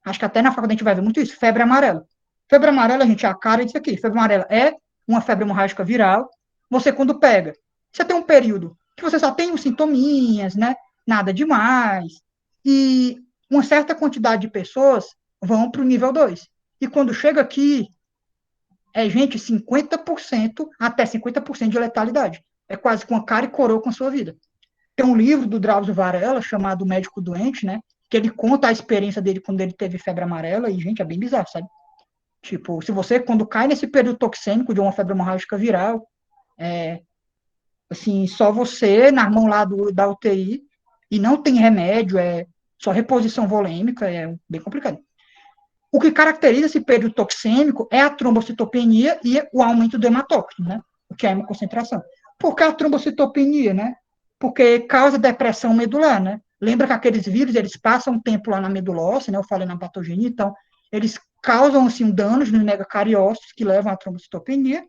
Acho que até na faculdade a gente vai ver muito isso, febre amarela. Febre amarela, gente, é a cara disso aqui. Febre amarela é uma febre hemorrágica viral. Você, quando pega, você tem um período que você só tem os sintominhas, né? Nada demais. E uma certa quantidade de pessoas vão para o nível 2. E quando chega aqui, gente, 50% até 50% de letalidade. É quase com a cara e coroa com a sua vida. Tem um livro do Drauzio Varela, chamado Médico Doente, né? Que ele conta a experiência dele quando ele teve febre amarela, e, gente, é bem bizarro, sabe? Tipo, se você, quando cai nesse período toxêmico de uma febre hemorrágica viral, assim, só você, na mão lá da UTI, e não tem remédio, é só reposição volêmica, é bem complicado. O que caracteriza esse período toxêmico é a trombocitopenia e o aumento do hematócrito, né? O que é a hemoconcentração. Por que a trombocitopenia, né? Porque causa depressão medular, né? Lembra que aqueles vírus, eles passam um tempo lá na medula óssea, né? Eu falei na patogenia, então, eles causam, assim, danos nos megacariócitos que levam à trombocitopenia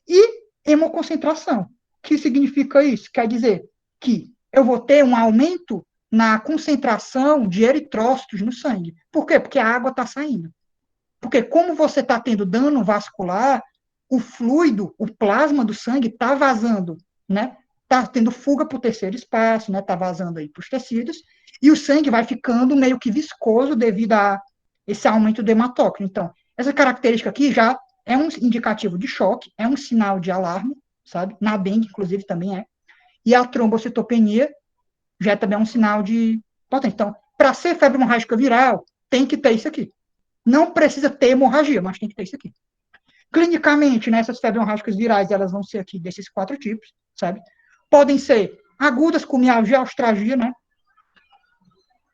e hemoconcentração. O que significa isso? Quer dizer que eu vou ter um aumento na concentração de eritrócitos no sangue. Por quê? Porque a água está saindo. Porque como você está tendo dano vascular, o fluido, o plasma do sangue está vazando, né? Está tendo fuga para o terceiro espaço, né? Está vazando aí para os tecidos, e o sangue vai ficando meio que viscoso devido a esse aumento do hematócrito. Então, essa característica aqui já é um indicativo de choque, é um sinal de alarme, sabe? Na dengue, inclusive, também é. E a trombocitopenia já também é um sinal de potência. Então, para ser febre hemorrágica viral, tem que ter isso aqui. Não precisa ter hemorragia, mas tem que ter isso aqui. Clinicamente, né, essas febres hemorrágicas virais, elas vão ser aqui desses 4 tipos, sabe? Podem ser agudas com mialgia, austragia, né?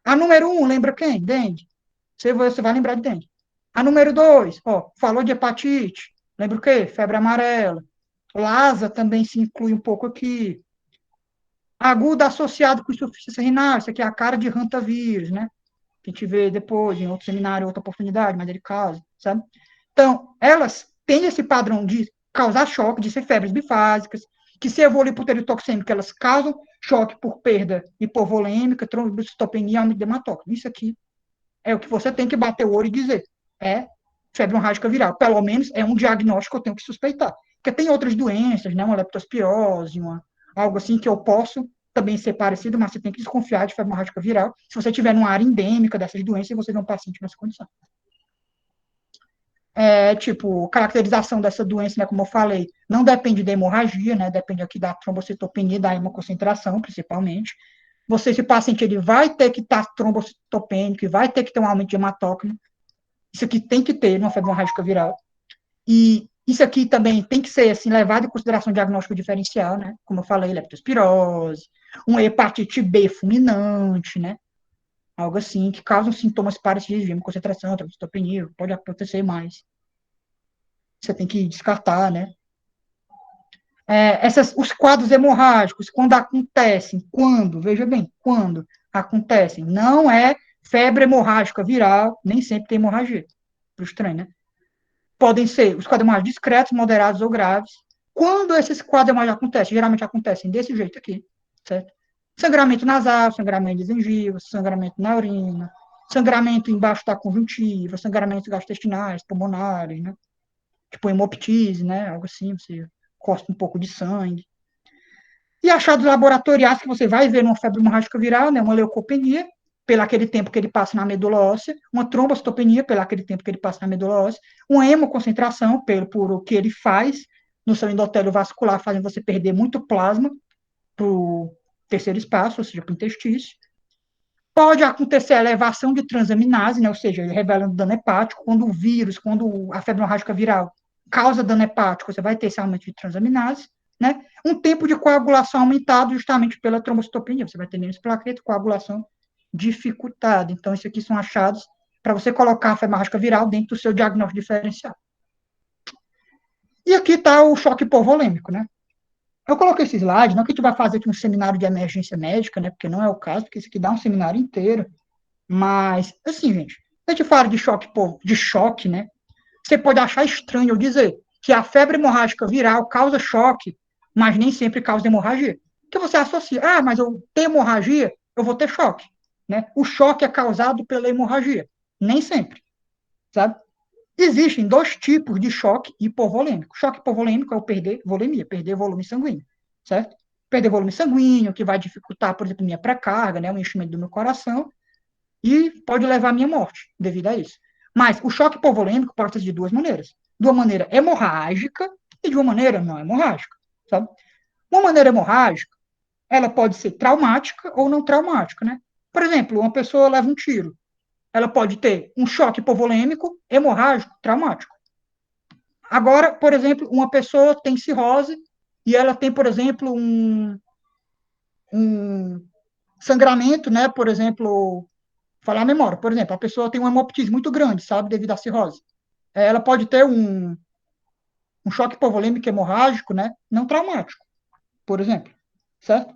A número 1, lembra quem? Dengue. Você vai lembrar de dengue. A número 2, falou de hepatite. Lembra o quê? Febre amarela. Lasa também se inclui um pouco aqui. Aguda associado com insuficiência renal, isso aqui é a cara de hantavirus, né? Que a gente vê depois, em outro seminário, outra oportunidade, mas ele causa, sabe? Então, elas têm esse padrão de causar choque, de ser febres bifásicas, que se evoluir para o período toxêmico, elas causam choque por perda hipovolêmica, trombocitopenia, aumento de hematócrito. Isso aqui é o que você tem que bater o olho e dizer. É febre hemorrágica viral. Pelo menos é um diagnóstico que eu tenho que suspeitar. Porque tem outras doenças, né? Uma leptospirose, algo assim que eu posso também ser parecido, mas você tem que desconfiar de febre hemorrágica viral se você tiver numa área endêmica dessas doenças e você não é um paciente nessa condição. Tipo, caracterização dessa doença, né, como eu falei, não depende da hemorragia, né, depende aqui da trombocitopenia, da hemoconcentração, principalmente. Esse paciente, ele vai ter que estar trombocitopênico, vai ter que ter um aumento de hematócrito. Isso aqui tem que ter numa febre hemorrágica viral. E isso aqui também tem que ser, assim, levado em consideração diagnóstico diferencial, né, como eu falei, leptospirose, uma hepatite B fulminante, né, algo assim, que causam sintomas parecidos de hemoconcentração, trombocitopenia, pode acontecer mais. Você tem que descartar, né? Os quadros hemorrágicos, quando acontecem, veja bem, quando acontecem, não é febre hemorrágica viral, nem sempre tem hemorragia, para o estranho, né? Podem ser os quadros hemorrágicos discretos, moderados ou graves. Quando esses quadros hemorrágicos acontecem, geralmente acontecem desse jeito aqui, certo? Sangramento nasal, sangramento de gengiva, sangramento na urina, sangramento embaixo da conjuntiva, sangramentos gastrointestinais, pulmonares, né? Tipo hemoptise, né? Algo assim, você corta um pouco de sangue. E achados laboratoriais que você vai ver numa febre hemorrágica viral, né? Uma leucopenia, pelo aquele tempo que ele passa na medula óssea, uma trombocitopenia, pelo aquele tempo que ele passa na medula óssea, uma hemoconcentração, por o que ele faz no seu endotélio vascular, fazendo você perder muito plasma para o terceiro espaço, ou seja, para o intestino. Pode acontecer a elevação de transaminase, né? Ou seja, revelando dano hepático, quando o vírus, quando a febre hemorrágica viral causa dano hepático, você vai ter esse aumento de transaminase, né? Um tempo de coagulação aumentado justamente pela trombocitopenia, você vai ter menos plaqueta, coagulação dificultada. Então, isso aqui são achados para você colocar a febre hemorrágica viral dentro do seu diagnóstico diferencial. E aqui está o choque hipovolêmico, né? Eu coloquei esse slide, não que a gente vai fazer aqui um seminário de emergência médica, né? Porque não é o caso, porque isso aqui dá um seminário inteiro. Mas, assim, gente, a gente fala de choque, né? Você pode achar estranho eu dizer que a febre hemorrágica viral causa choque, mas nem sempre causa hemorragia. Porque você associa, mas eu tenho hemorragia, eu vou ter choque, né? O choque é causado pela hemorragia, nem sempre, sabe? Existem dois tipos de choque hipovolêmico. Choque hipovolêmico é o perder volemia, perder volume sanguíneo, certo? Perder volume sanguíneo, que vai dificultar, por exemplo, minha pré-carga, né, o enchimento do meu coração, e pode levar à minha morte devido a isso. Mas o choque hipovolêmico pode ser de duas maneiras. De uma maneira hemorrágica e de uma maneira não hemorrágica, sabe? Uma maneira hemorrágica, ela pode ser traumática ou não traumática, né? Por exemplo, uma pessoa leva um tiro, ela pode ter um choque hipovolêmico, hemorrágico, traumático. Agora, por exemplo, uma pessoa tem cirrose e ela tem, por exemplo, um sangramento, né? Por exemplo, falar a memória, por exemplo, a pessoa tem uma hemoptise muito grande, sabe, devido à cirrose. Ela pode ter um choque hipovolêmico hemorrágico, né? Não traumático, por exemplo, certo?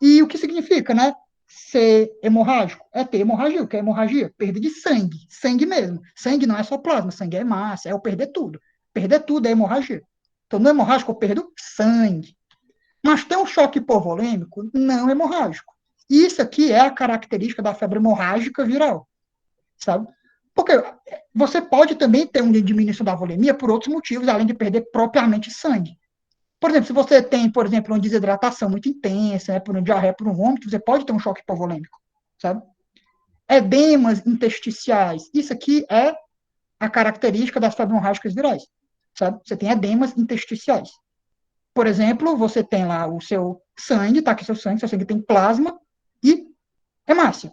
E o que significa, né? Ser hemorrágico é ter hemorragia. O que é hemorragia? Perda de sangue, sangue mesmo. Sangue não é só plasma, sangue é massa, é o perder tudo. Perder tudo é hemorragia. Então, no hemorrágico, eu perdo sangue. Mas tem um choque hipovolêmico não hemorrágico. Isso aqui é a característica da febre hemorrágica viral, sabe? Porque você pode também ter uma diminuição da volemia por outros motivos, além de perder propriamente sangue. Por exemplo, se você tem, por exemplo, uma desidratação muito intensa, né, por um diarreia, por um vômito, você pode ter um choque hipovolêmico, sabe? Edemas intersticiais. Isso aqui é a característica das febres hemorrágicas virais, sabe? Você tem edemas intersticiais. Por exemplo, você tem lá o seu sangue, tá aqui seu sangue tem plasma e hemácia.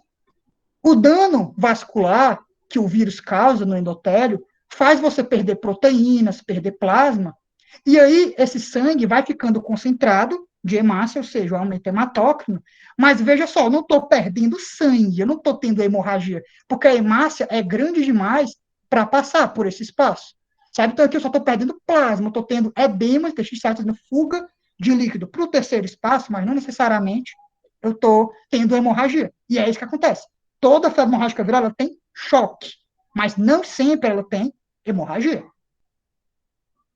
O dano vascular que o vírus causa no endotélio faz você perder proteínas, perder plasma, e aí esse sangue vai ficando concentrado de hemácia, ou seja, o aumento hematócrino, mas veja só, eu não estou perdendo sangue, eu não estou tendo hemorragia, porque a hemácia é grande demais para passar por esse espaço. Sabe? Então aqui eu só estou perdendo plasma, estou tendo edema, intestinais, tendo fuga de líquido para o terceiro espaço, mas não necessariamente eu estou tendo hemorragia. E é isso que acontece. Toda febre hemorrágica viral ela tem choque, mas não sempre ela tem hemorragia.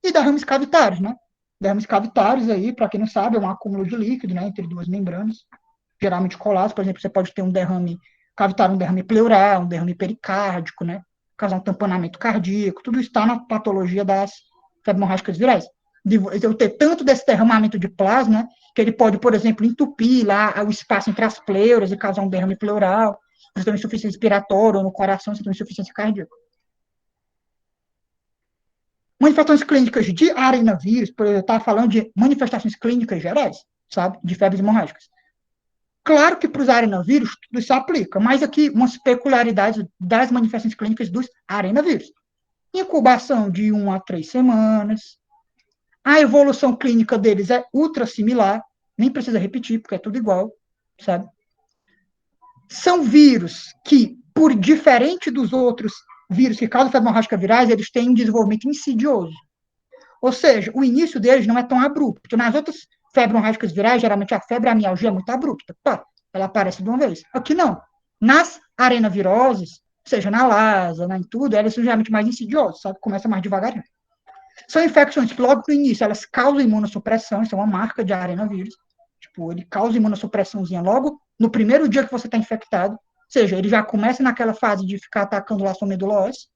E derrames cavitários, né? Derrames cavitários aí, para quem não sabe, é um acúmulo de líquido, né, entre duas membranas, geralmente coladas. Por exemplo, você pode ter um derrame cavitário, um derrame pleural, um derrame pericárdico, né? Causar um tamponamento cardíaco. Tudo está na patologia das febres hemorrágicas virais. De eu ter tanto desse derramamento de plasma, né, que ele pode, por exemplo, entupir lá o espaço entre as pleuras e causar um derrame pleural. Você tem uma insuficiência respiratória, ou no coração você tem uma insuficiência cardíaca. Manifestações clínicas de arenavírus, por eu estava falando de manifestações clínicas gerais, sabe, de febres hemorrágicas. Claro que para os arenavírus tudo isso aplica, mas aqui umas peculiaridades das manifestações clínicas dos arenavírus. Incubação de 1 a 3 semanas, a evolução clínica deles é ultra similar, nem precisa repetir, porque é tudo igual, sabe? São vírus que, por diferente dos outros vírus que causam febre hemorrágica virais, eles têm um desenvolvimento insidioso. Ou seja, o início deles não é tão abrupto. Nas outras febres hemorrágicas virais, geralmente a febre, a mialgia é muito abrupta. Pá, ela aparece de uma vez. Aqui não. Nas arenaviroses, seja na lasa, em tudo, elas são geralmente mais insidiosas, sabe? Começa mais devagarinho. São infecções que logo no início elas causam imunossupressão, isso é uma marca de arenavírus. Tipo, ele causa imunossupressãozinha logo no primeiro dia que você está infectado. Ou seja, ele já começa naquela fase de ficar atacando lá sua medula óssea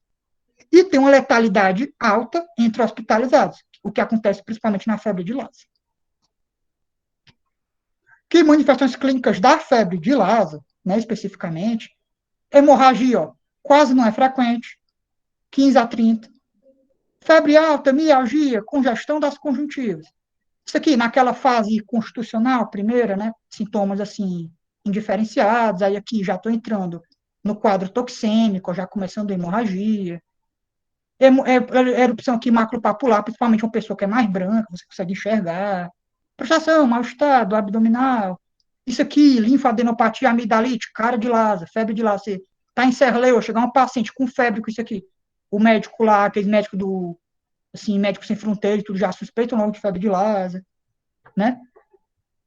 e tem uma letalidade alta entre hospitalizados, o que acontece principalmente na febre de Lassa. Que manifestações clínicas da febre de Lassa, né, especificamente, hemorragia, ó, quase não é frequente, 15 a 30. Febre alta, mialgia, congestão das conjuntivas. Isso aqui, naquela fase constitucional, primeira, né, sintomas assim, indiferenciados, aí aqui já estou entrando no quadro toxêmico, já começando a hemorragia. Erupção aqui maculopapular, principalmente uma pessoa que é mais branca, você consegue enxergar. Prostração, mal-estar abdominal. Isso aqui, linfadenopatia amidalite, cara de Lassa, febre de Lassa. Você está em Serleu, chegar um paciente com febre com isso aqui. O médico lá, aquele médico do, assim, médico sem fronteiras, tudo já suspeitam logo de febre de Lassa, né?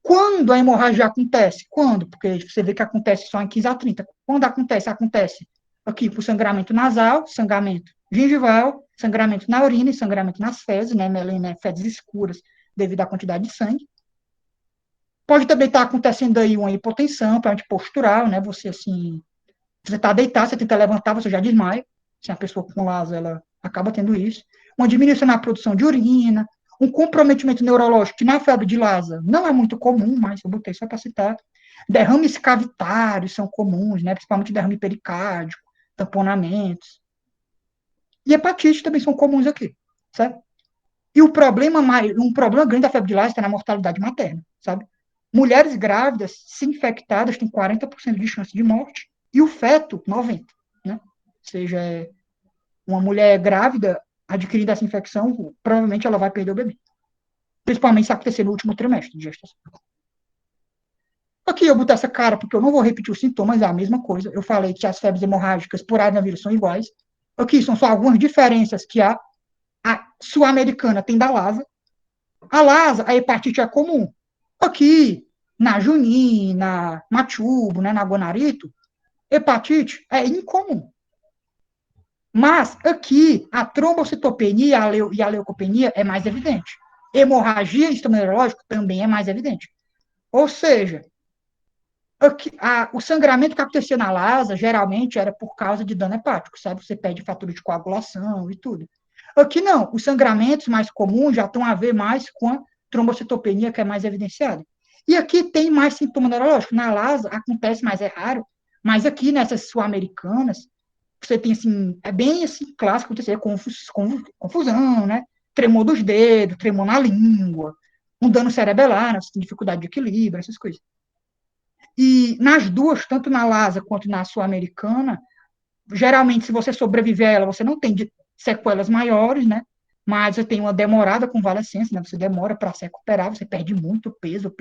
Quando a hemorragia acontece? Quando? Porque você vê que acontece só em 15 a 30. Quando acontece? Acontece aqui por sangramento nasal, sangramento gengival, sangramento na urina e sangramento nas fezes, né, melena, fezes escuras, devido à quantidade de sangue. Pode também estar acontecendo aí uma hipotensão, parte postural, né? Você, assim, você está deitado, você tenta levantar, você já desmaia. Se a pessoa com LASA, ela acaba tendo isso. Uma diminuição na produção de urina, um comprometimento neurológico, que na febre de LASA não é muito comum, mas eu botei só para citar. Derrames cavitários são comuns, né? Principalmente derrame pericárdico, tamponamentos. E hepatite também são comuns aqui, certo? E um problema grande da febre de LASA está na mortalidade materna, sabe? Mulheres grávidas, se infectadas, têm 40% de chance de morte, e o feto, 90%, né? Ou seja, uma mulher grávida adquirindo essa infecção, provavelmente ela vai perder o bebê. Principalmente se acontecer no último trimestre de gestação. Aqui eu boto essa cara, porque eu não vou repetir os sintomas, é a mesma coisa. Eu falei que as febres hemorrágicas por adenovírus são iguais. Aqui são só algumas diferenças que a sul-americana tem da LASA. A LASA, a hepatite é comum. Aqui, na junina, na tubo, né, na guanarito, hepatite é incomum. Mas aqui, a trombocitopenia e a leucopenia é mais evidente. Hemorragia e sistema neurológico também é mais evidente. Ou seja, aqui, o sangramento que acontecia na LASA geralmente era por causa de dano hepático, sabe? Você perde fator de coagulação e tudo. Aqui não, os sangramentos mais comuns já estão a ver mais com a trombocitopenia, que é mais evidenciada. E aqui tem mais sintoma neurológico. Na LASA acontece, mas é raro. Mas aqui nessas sul-americanas, você tem assim, é bem assim, clássico acontecer confusão, né? Tremor dos dedos, tremor na língua, um dano cerebelar, né? Você tem dificuldade de equilíbrio, essas coisas. E nas duas, tanto na LASA quanto na sul-americana, geralmente, se você sobreviver a ela, você não tem sequelas maiores, né? Mas você tem uma demorada convalescência, né? Você demora para se recuperar, você perde muito peso,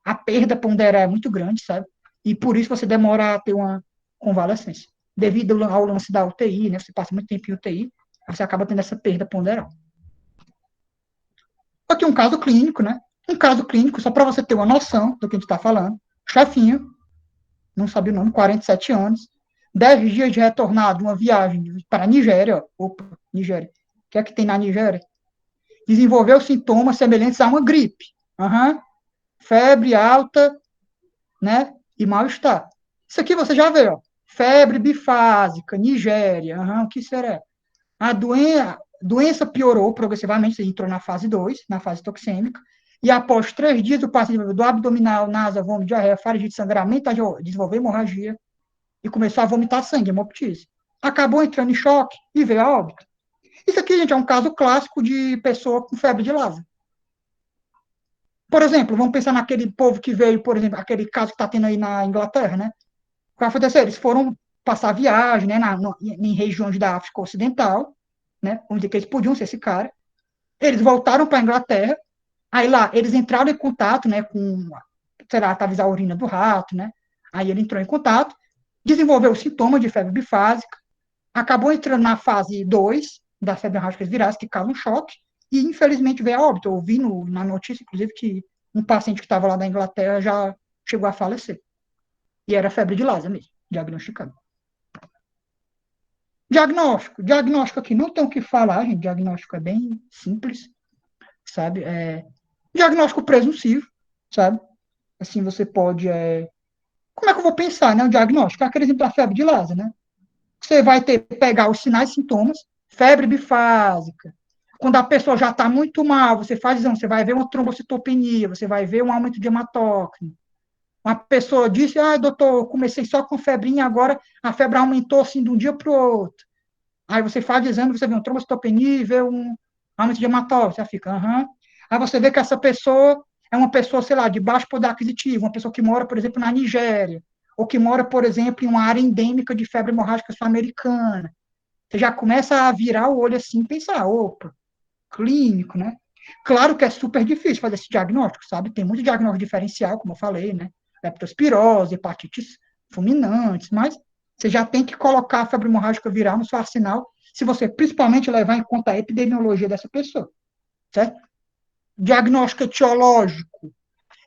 a perda ponderal é muito grande, sabe? E por isso você demora a ter uma convalescência. Devido ao lance da UTI, né? Você passa muito tempo em UTI, você acaba tendo essa perda ponderal. Aqui um caso clínico, né? Um caso clínico, só para você ter uma noção do que a gente está falando. Chefinho, não sabia o nome, 47 anos, 10 dias de retornar de uma viagem para a Nigéria. Opa, Nigéria. O que é que tem na Nigéria? Desenvolveu sintomas semelhantes a uma gripe. Uhum. Febre alta, né? E mal-estar. Isso aqui você já vê, ó. Febre bifásica, Nigéria. Uhum. O que será? A doença piorou progressivamente, entrou na fase 2, na fase toxêmica, e após 3 dias, o paciente do abdominal, náusea, vômito, diarreia, faringite, sangramento, desenvolveu hemorragia e começou a vomitar sangue, hemoptise. Acabou entrando em choque e veio a óbito. Isso aqui, gente, é um caso clássico de pessoa com febre de Lassa. Por exemplo, vamos pensar naquele povo que veio, por exemplo, aquele caso que está tendo aí na Inglaterra, né? O que aconteceu? Eles foram passar viagem, né, em regiões da África Ocidental, né? Vamos dizer que eles podiam ser esse cara. Eles voltaram para a Inglaterra, aí lá eles entraram em contato, né, com, sei lá, talvez a urina do rato, né? Aí ele entrou em contato, desenvolveu sintomas de febre bifásica, acabou entrando na fase 2 da febre hemorrágica virais, que causa um choque, e infelizmente veio a óbito. Eu ouvi na notícia, inclusive, que um paciente que estava lá da Inglaterra já chegou a falecer. E era febre de Lassa mesmo, diagnosticado. Diagnóstico. Diagnóstico aqui não tem o que falar, gente. Diagnóstico é bem simples, sabe? Diagnóstico presuntivo, sabe? Assim, você pode... Como é que eu vou pensar, né? O diagnóstico? Aquele exemplo da febre de Lassa, né? Você vai pegar os sinais e sintomas, febre bifásica. Quando a pessoa já está muito mal, você faz exame, você vai ver uma trombocitopenia, você vai ver um aumento de hematócrino. Uma pessoa disse, doutor, eu comecei só com febrinha, agora a febre aumentou assim de um dia para o outro. Aí você faz exame, você vê uma trombocitopenia e vê um aumento de hematócrino, você fica, Aí você vê que essa pessoa é uma pessoa, sei lá, de baixo poder aquisitivo, uma pessoa que mora, por exemplo, na Nigéria, ou que mora, por exemplo, em uma área endêmica de febre hemorrágica sul-americana. Você já começa a virar o olho assim e pensar, opa, clínico, né? Claro que é super difícil fazer esse diagnóstico, sabe? Tem muito diagnóstico diferencial, como eu falei, né? Leptospirose, hepatites fulminantes, mas você já tem que colocar a febre hemorrágica viral no seu arsenal, se você principalmente levar em conta a epidemiologia dessa pessoa, certo? Diagnóstico etiológico,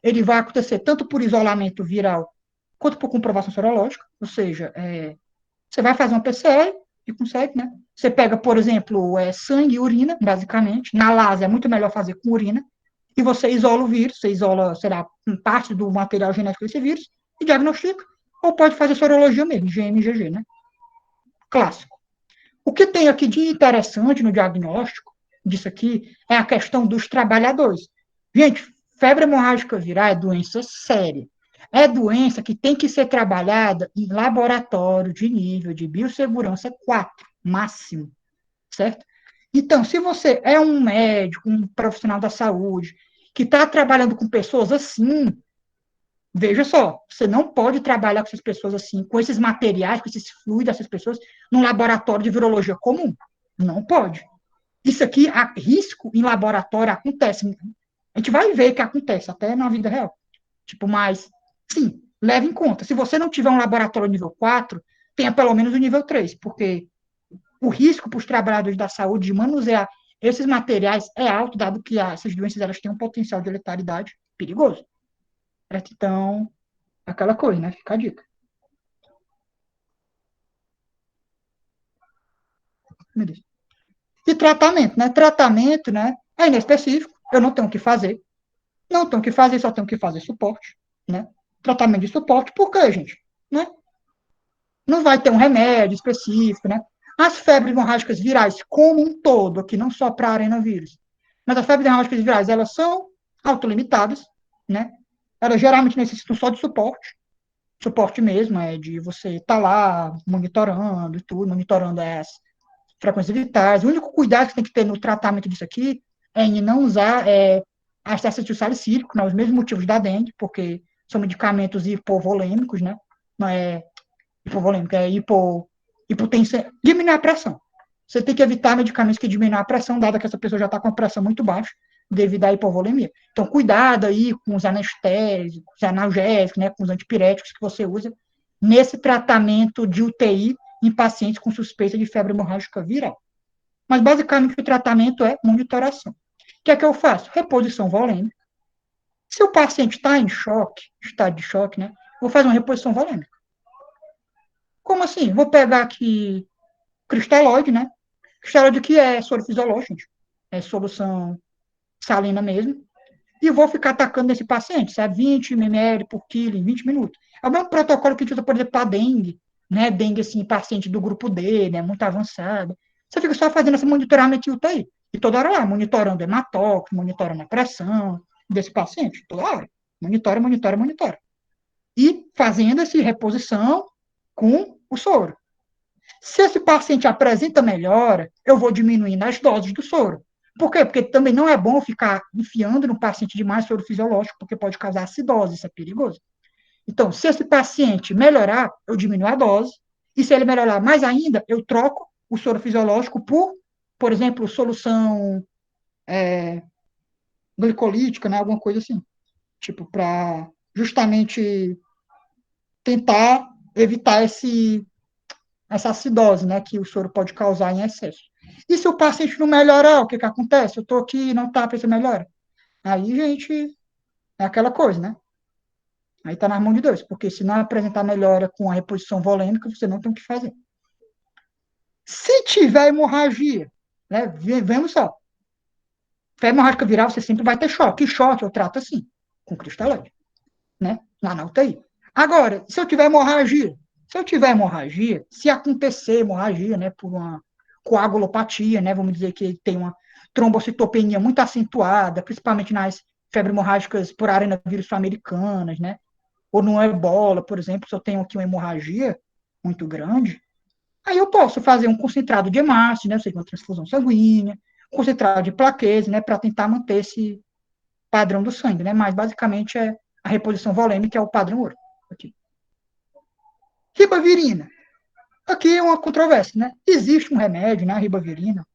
ele vai acontecer tanto por isolamento viral quanto por comprovação serológica, ou seja, você vai fazer uma PCR e consegue, né? Você pega, por exemplo, sangue e urina, basicamente. Na LASA é muito melhor fazer com urina, e você isola o vírus, você isola, sei lá, parte do material genético desse vírus e diagnostica, ou pode fazer sorologia mesmo, GMGG, né? Clássico. O que tem aqui de interessante no diagnóstico disso aqui é a questão dos trabalhadores. Gente, febre hemorrágica viral é doença séria. É doença que tem que ser trabalhada em laboratório de nível de biossegurança 4, máximo, certo? Então, se você é um médico, um profissional da saúde, que está trabalhando com pessoas assim, veja só, você não pode trabalhar com essas pessoas assim, com esses materiais, com esses fluidos dessas pessoas, num laboratório de virologia comum. Não pode. Isso aqui, a risco em laboratório acontece. A gente vai ver que acontece, até na vida real. Tipo, mas, sim, leve em conta. Se você não tiver um laboratório nível 4, tenha pelo menos o nível 3, porque o risco para os trabalhadores da saúde de manusear esses materiais é alto, dado que essas doenças elas têm um potencial de letalidade perigoso. Certo? Então, aquela coisa, né? Fica a dica. E tratamento, né? Tratamento, né? É inespecífico, eu não tenho o que fazer. Não tenho o que fazer, só tenho que fazer suporte, né? Tratamento de suporte, por quê, gente? Né? Não vai ter um remédio específico, né? As febres hemorrágicas virais, como um todo, aqui não só para arenavírus, mas as febres hemorrágicas virais, elas são autolimitadas, né? Elas geralmente necessitam só de suporte mesmo, é de você estar lá monitorando e tudo, monitorando as frequências vitais. O único cuidado que você tem que ter no tratamento disso aqui é em não usar acesso salicílico, né, os mesmos motivos da dengue, porque são medicamentos hipovolêmicos, né? Não é hipovolêmico, é hipotensão, diminuir a pressão. Você tem que evitar medicamentos que diminuem a pressão, dada que essa pessoa já está com a pressão muito baixa, devido à hipovolemia. Então, cuidado aí com os anestésicos, os analgésicos, né, com os antipiréticos que você usa nesse tratamento de UTI em pacientes com suspeita de febre hemorrágica viral. Mas, basicamente, o tratamento é monitoração. O que é que eu faço? Reposição volêmica. Se o paciente está em choque, estado de choque, né, vou fazer uma reposição volêmica. Como assim? Vou pegar aqui cristalóide, né? Cristalóide que é soro fisiológico, gente. É solução salina mesmo. E vou ficar atacando nesse paciente, sabe? 20 ml por quilo em 20 minutos. É o mesmo protocolo que a gente usa, por exemplo, para dengue, né? Dengue, assim, paciente do grupo D, né? Muito avançado. Você fica só fazendo esse monitoramento de UTI. E toda hora lá, monitorando hematócrito, monitorando a pressão desse paciente. Toda hora. Monitora, monitora, monitora. E fazendo essa reposição com o soro. Se esse paciente apresenta melhora, eu vou diminuindo as doses do soro. Por quê? Porque também não é bom ficar enfiando no paciente demais soro fisiológico, porque pode causar acidose, isso é perigoso. Então, se esse paciente melhorar, eu diminuo a dose, e se ele melhorar mais ainda, eu troco o soro fisiológico por exemplo, solução glicolítica, né, alguma coisa assim. Tipo, para justamente tentar evitar essa acidose, né, que o soro pode causar em excesso. E se o paciente não melhorar, o que que acontece? Eu estou aqui e não está para melhora. Aí, gente, é aquela coisa, né? Aí está nas mãos de Deus, porque se não apresentar melhora com a reposição volêmica, você não tem o que fazer. Se tiver hemorragia, né, vemos só, febre hemorrágica viral, você sempre vai ter choque. E choque eu trato assim, com cristalóide, né? Lá na UTI. Agora, se eu tiver hemorragia, se acontecer hemorragia, né, por uma coagulopatia, né, vamos dizer que tem uma trombocitopenia muito acentuada, principalmente nas febres hemorrágicas por arenovírus sul-americanas, né, ou no ebola, por exemplo, se eu tenho aqui uma hemorragia muito grande, aí eu posso fazer um concentrado de hemácia, né, ou seja, uma transfusão sanguínea, concentrado de plaquese, né, para tentar manter esse padrão do sangue, né, mas basicamente é a reposição volêmica, que é o padrão ouro. Aqui. Ribavirina. Aqui é uma controvérsia, né? Existe um remédio, né, a ribavirina,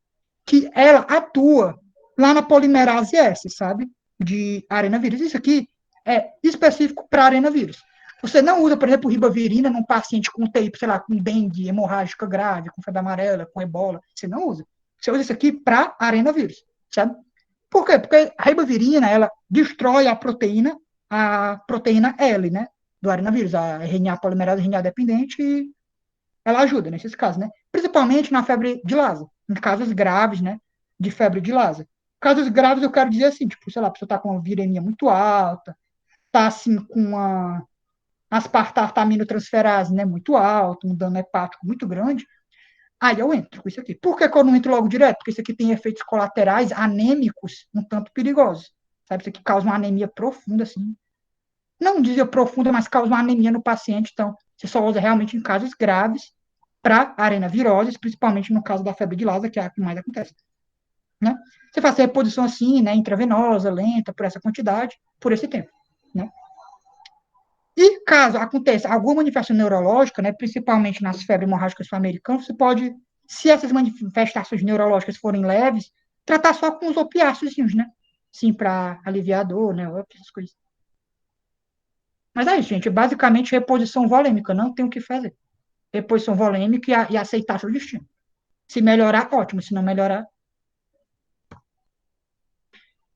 que ela atua lá na polimerase S, sabe? De arenavírus. Isso aqui é específico para arenavírus. Você não usa, por exemplo, ribavirina num paciente com TI, sei lá, com dengue hemorrágica grave, com febre amarela, com ebola. Você não usa. Você usa isso aqui para arenavírus, sabe? Por quê? Porque a ribavirina, ela destrói a proteína L, né? Do arenavírus, a RNA polimerase RNA dependente, e ela ajuda nesses casos, né? Principalmente na febre de Lassa, em casos graves, né? De febre de Lassa. Casos graves eu quero dizer assim, tipo, sei lá, a pessoa tá com uma viremia muito alta, tá assim com uma aspartataminotransferase, né, muito alta, um dano hepático muito grande, aí eu entro com isso aqui. Por que, que eu não entro logo direto? Porque isso aqui tem efeitos colaterais anêmicos um tanto perigosos. Sabe, isso aqui causa uma anemia profunda, assim. Não dizia profunda, mas causa uma anemia no paciente. Então, você só usa realmente em casos graves para arenaviroses, principalmente no caso da febre de Lassa, que é a que mais acontece. Né? Você faz a reposição assim, né, intravenosa, lenta, por essa quantidade, por esse tempo. Né? E caso aconteça alguma manifestação neurológica, né, principalmente nas febres hemorrágicas sul-americanas, você pode, se essas manifestações neurológicas forem leves, tratar só com os opiáceos, né? Sim, para aliviar a dor, né? Essas coisas. Mas é isso, gente. Basicamente, reposição volêmica. Não tem o que fazer. Reposição volêmica e aceitar seu destino. Se melhorar, ótimo. Se não melhorar.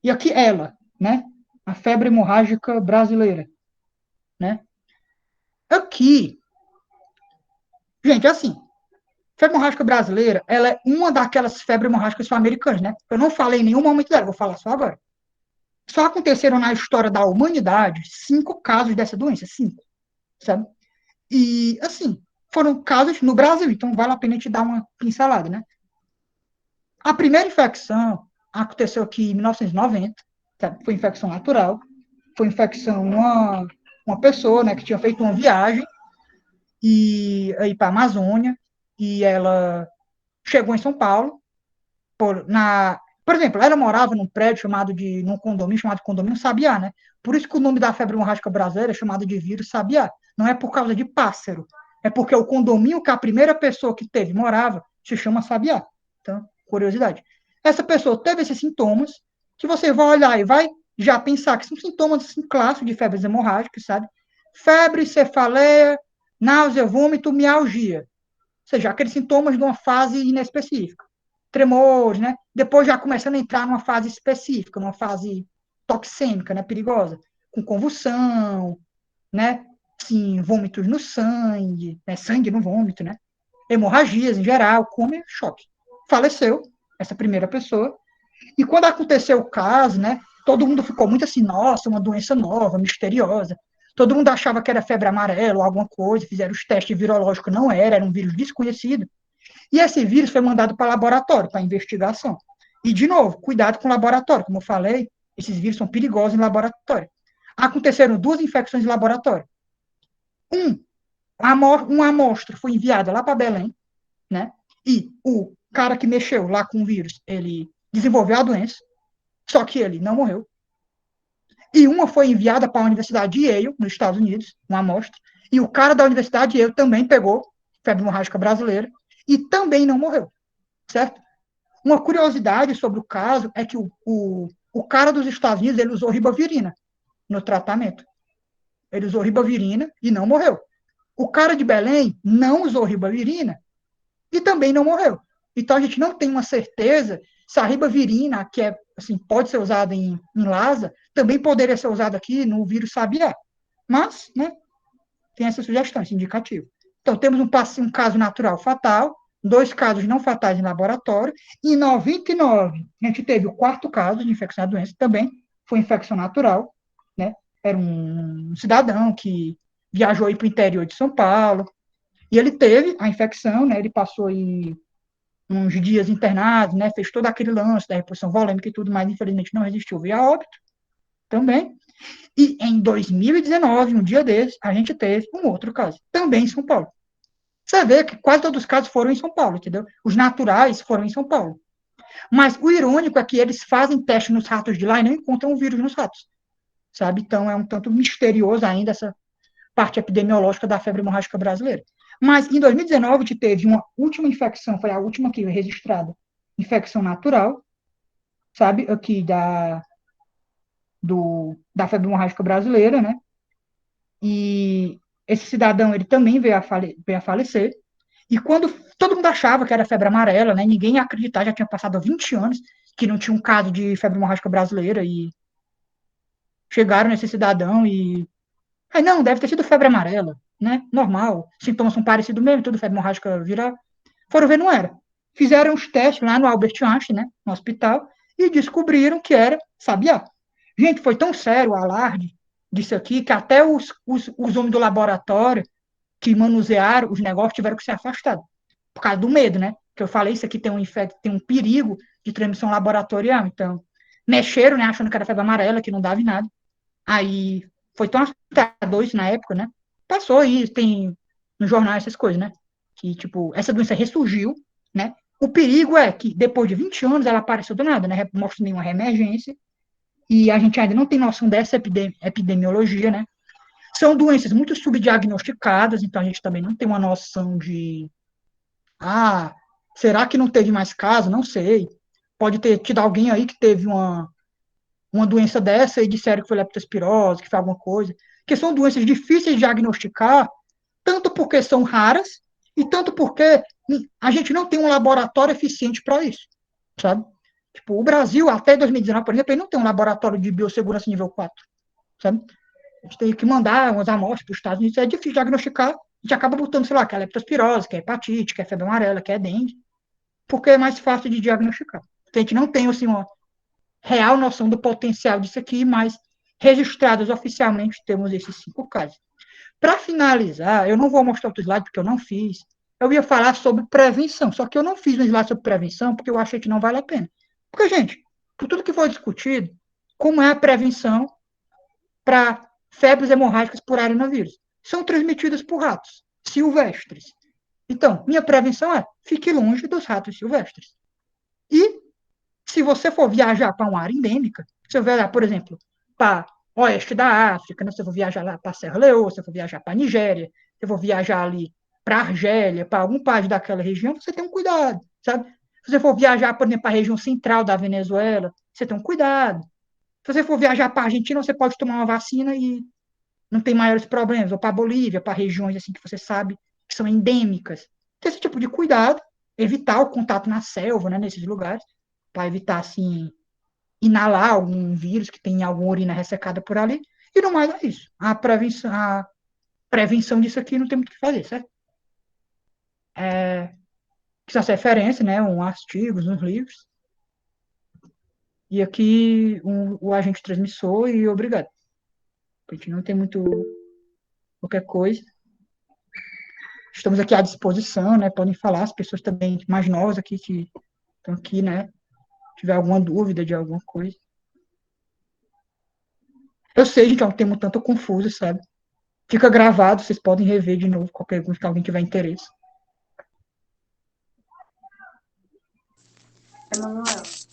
E aqui ela, né? A febre hemorrágica brasileira, né? Aqui, gente, assim, febre hemorrágica brasileira, ela é uma daquelas febres hemorrágicas sul-americanas, né? Eu não falei em nenhum momento dela, vou falar só agora. Só aconteceram na história da humanidade 5 casos dessa doença, 5, sabe? E, assim, foram casos no Brasil, então vale a pena te dar uma pincelada, né? A primeira infecção aconteceu aqui em 1990, sabe? Foi infecção natural, foi infecção uma pessoa, né, que tinha feito uma viagem e aí para a Amazônia e ela chegou em São Paulo, por exemplo, ela morava num prédio num condomínio chamado Condomínio Sabiá, né? Por isso que o nome da febre hemorrágica brasileira é chamado de vírus Sabiá. Não é por causa de pássaro, é porque o condomínio que a primeira pessoa que teve morava se chama Sabiá. Então, curiosidade. Essa pessoa teve esses sintomas que você vai olhar e vai já pensar que são sintomas assim, clássicos de febres hemorrágicas, sabe? Febre, cefaleia, náusea, vômito, mialgia. Ou seja, aqueles sintomas de uma fase inespecífica. Tremores, né? Depois já começando a entrar numa fase específica, numa fase toxêmica, né? Perigosa, com convulsão, né? Sim, vômitos no sangue, né? Sangue no vômito, né? Hemorragias em geral, como choque. Faleceu essa primeira pessoa. E quando aconteceu o caso, né? Todo mundo ficou muito assim, nossa, uma doença nova, misteriosa. Todo mundo achava que era febre amarela ou alguma coisa, fizeram os testes virológicos, não era um vírus desconhecido. E esse vírus foi mandado para laboratório, para investigação. E, de novo, cuidado com o laboratório. Como eu falei, esses vírus são perigosos em laboratório. Aconteceram 2 infecções em laboratório. Uma amostra foi enviada lá para Belém, né? E o cara que mexeu lá com o vírus, ele desenvolveu a doença, só que ele não morreu. E uma foi enviada para a Universidade de Yale, nos Estados Unidos, uma amostra, e o cara da Universidade de Yale também pegou febre hemorrágica brasileira e também não morreu, certo? Uma curiosidade sobre o caso é que o cara dos Estados Unidos ele usou ribavirina no tratamento. Ele usou ribavirina e não morreu. O cara de Belém não usou ribavirina e também não morreu. Então a gente não tem uma certeza se a ribavirina, que é, assim, pode ser usada em Lassa, também poderia ser usada aqui no vírus Sabiá. Mas, né, tem essa sugestão, esse indicativo. Então, temos um caso natural fatal, 2 casos não fatais em laboratório, e em 99, a gente teve o 4º caso de infecção da doença, também foi infecção natural, né? Era um cidadão que viajou para o interior de São Paulo, e ele teve a infecção, né? Ele passou aí uns dias internado, né? Fez todo aquele lance da reposição volêmica e tudo, mas infelizmente não resistiu, veio a óbito também. E em 2019, um dia desses, a gente teve um outro caso, também em São Paulo. Você vê que quase todos os casos foram em São Paulo, entendeu? Os naturais foram em São Paulo. Mas o irônico é que eles fazem teste nos ratos de lá e não encontram o vírus nos ratos, sabe? Então é um tanto misterioso ainda essa parte epidemiológica da febre hemorrágica brasileira. Mas em 2019 a gente teve uma última infecção, foi a última que foi registrada, infecção natural, sabe? Aqui da febre hemorrágica brasileira, né? E esse cidadão, ele também veio a falecer. E quando todo mundo achava que era febre amarela, né? Ninguém ia acreditar, já tinha passado 20 anos que não tinha um caso de febre hemorrágica brasileira e chegaram nesse cidadão e aí não, deve ter sido febre amarela, né? Normal, sintomas são parecidos mesmo, tudo febre hemorrágica viral. Foram ver, não era. Fizeram os testes lá no Albert Einstein, né? No hospital, e descobriram que era sabiá. Gente, foi tão sério o alarde disso aqui que até os homens do laboratório que manusearam os negócios tiveram que ser afastados, por causa do medo, né? Que eu falei, isso aqui tem um perigo de transmissão laboratorial. Então, mexeram, né, achando que era febre amarela, que não dava em nada. Aí foi tão assustador isso na época, né? Passou aí, tem no jornal essas coisas, né? Que, tipo, essa doença ressurgiu, né? O perigo é que depois de 20 anos ela apareceu do nada, né? Mostra nenhuma reemergência, e a gente ainda não tem noção dessa epidemiologia, né? São doenças muito subdiagnosticadas, então a gente também não tem uma noção de, ah, será que não teve mais caso? Não sei. Pode ter tido alguém aí que teve uma doença dessa e disseram que foi leptospirose, que foi alguma coisa, que são doenças difíceis de diagnosticar, tanto porque são raras e tanto porque a gente não tem um laboratório eficiente para isso, sabe? Tipo, o Brasil, até 2019, por exemplo, ele não tem um laboratório de biossegurança nível 4, sabe? A gente tem que mandar umas amostras para os Estados Unidos, é difícil diagnosticar, a gente acaba botando, sei lá, que é leptospirose, que é hepatite, que é febre amarela, que é dengue, porque é mais fácil de diagnosticar. A gente não tem, assim, uma real noção do potencial disso aqui, mas registrados oficialmente temos esses 5 casos. Para finalizar, eu não vou mostrar outro slide porque eu não fiz. Eu ia falar sobre prevenção, só que eu não fiz um slide sobre prevenção porque eu achei que não vale a pena. Porque, gente, por tudo que foi discutido, como é a prevenção para febres hemorrágicas por arenovírus? São transmitidas por ratos silvestres. Então, minha prevenção é fique longe dos ratos silvestres. E se você for viajar para uma área endêmica, se eu viajar, por exemplo, para o oeste da África, né? Se eu for viajar lá para Serra Leoa, se eu for viajar para a Nigéria, se eu for viajar ali para a Argélia, para algum país daquela região, você tem um cuidado, sabe? Se você for viajar, por exemplo, para a região central da Venezuela, você tem um cuidado. Se você for viajar para a Argentina, você pode tomar uma vacina e não tem maiores problemas. Ou para a Bolívia, para regiões assim que você sabe que são endêmicas. Ter esse tipo de cuidado, evitar o contato na selva, né, nesses lugares, para evitar, assim, inalar algum vírus que tem alguma urina ressecada por ali. E no mais é isso. A prevenção disso aqui não tem muito o que fazer, certo? Que são as referências, né? Artigos, uns livros. E aqui o agente transmissor e obrigado. A gente não tem muito qualquer coisa. Estamos aqui à disposição, né? Podem falar, as pessoas também mais novas aqui que estão aqui, né? Tiver alguma dúvida de alguma coisa. Eu sei, gente, é um tema um tanto confuso, sabe? Fica gravado, vocês podem rever de novo qualquer coisa que alguém tiver interesse. Emanuel.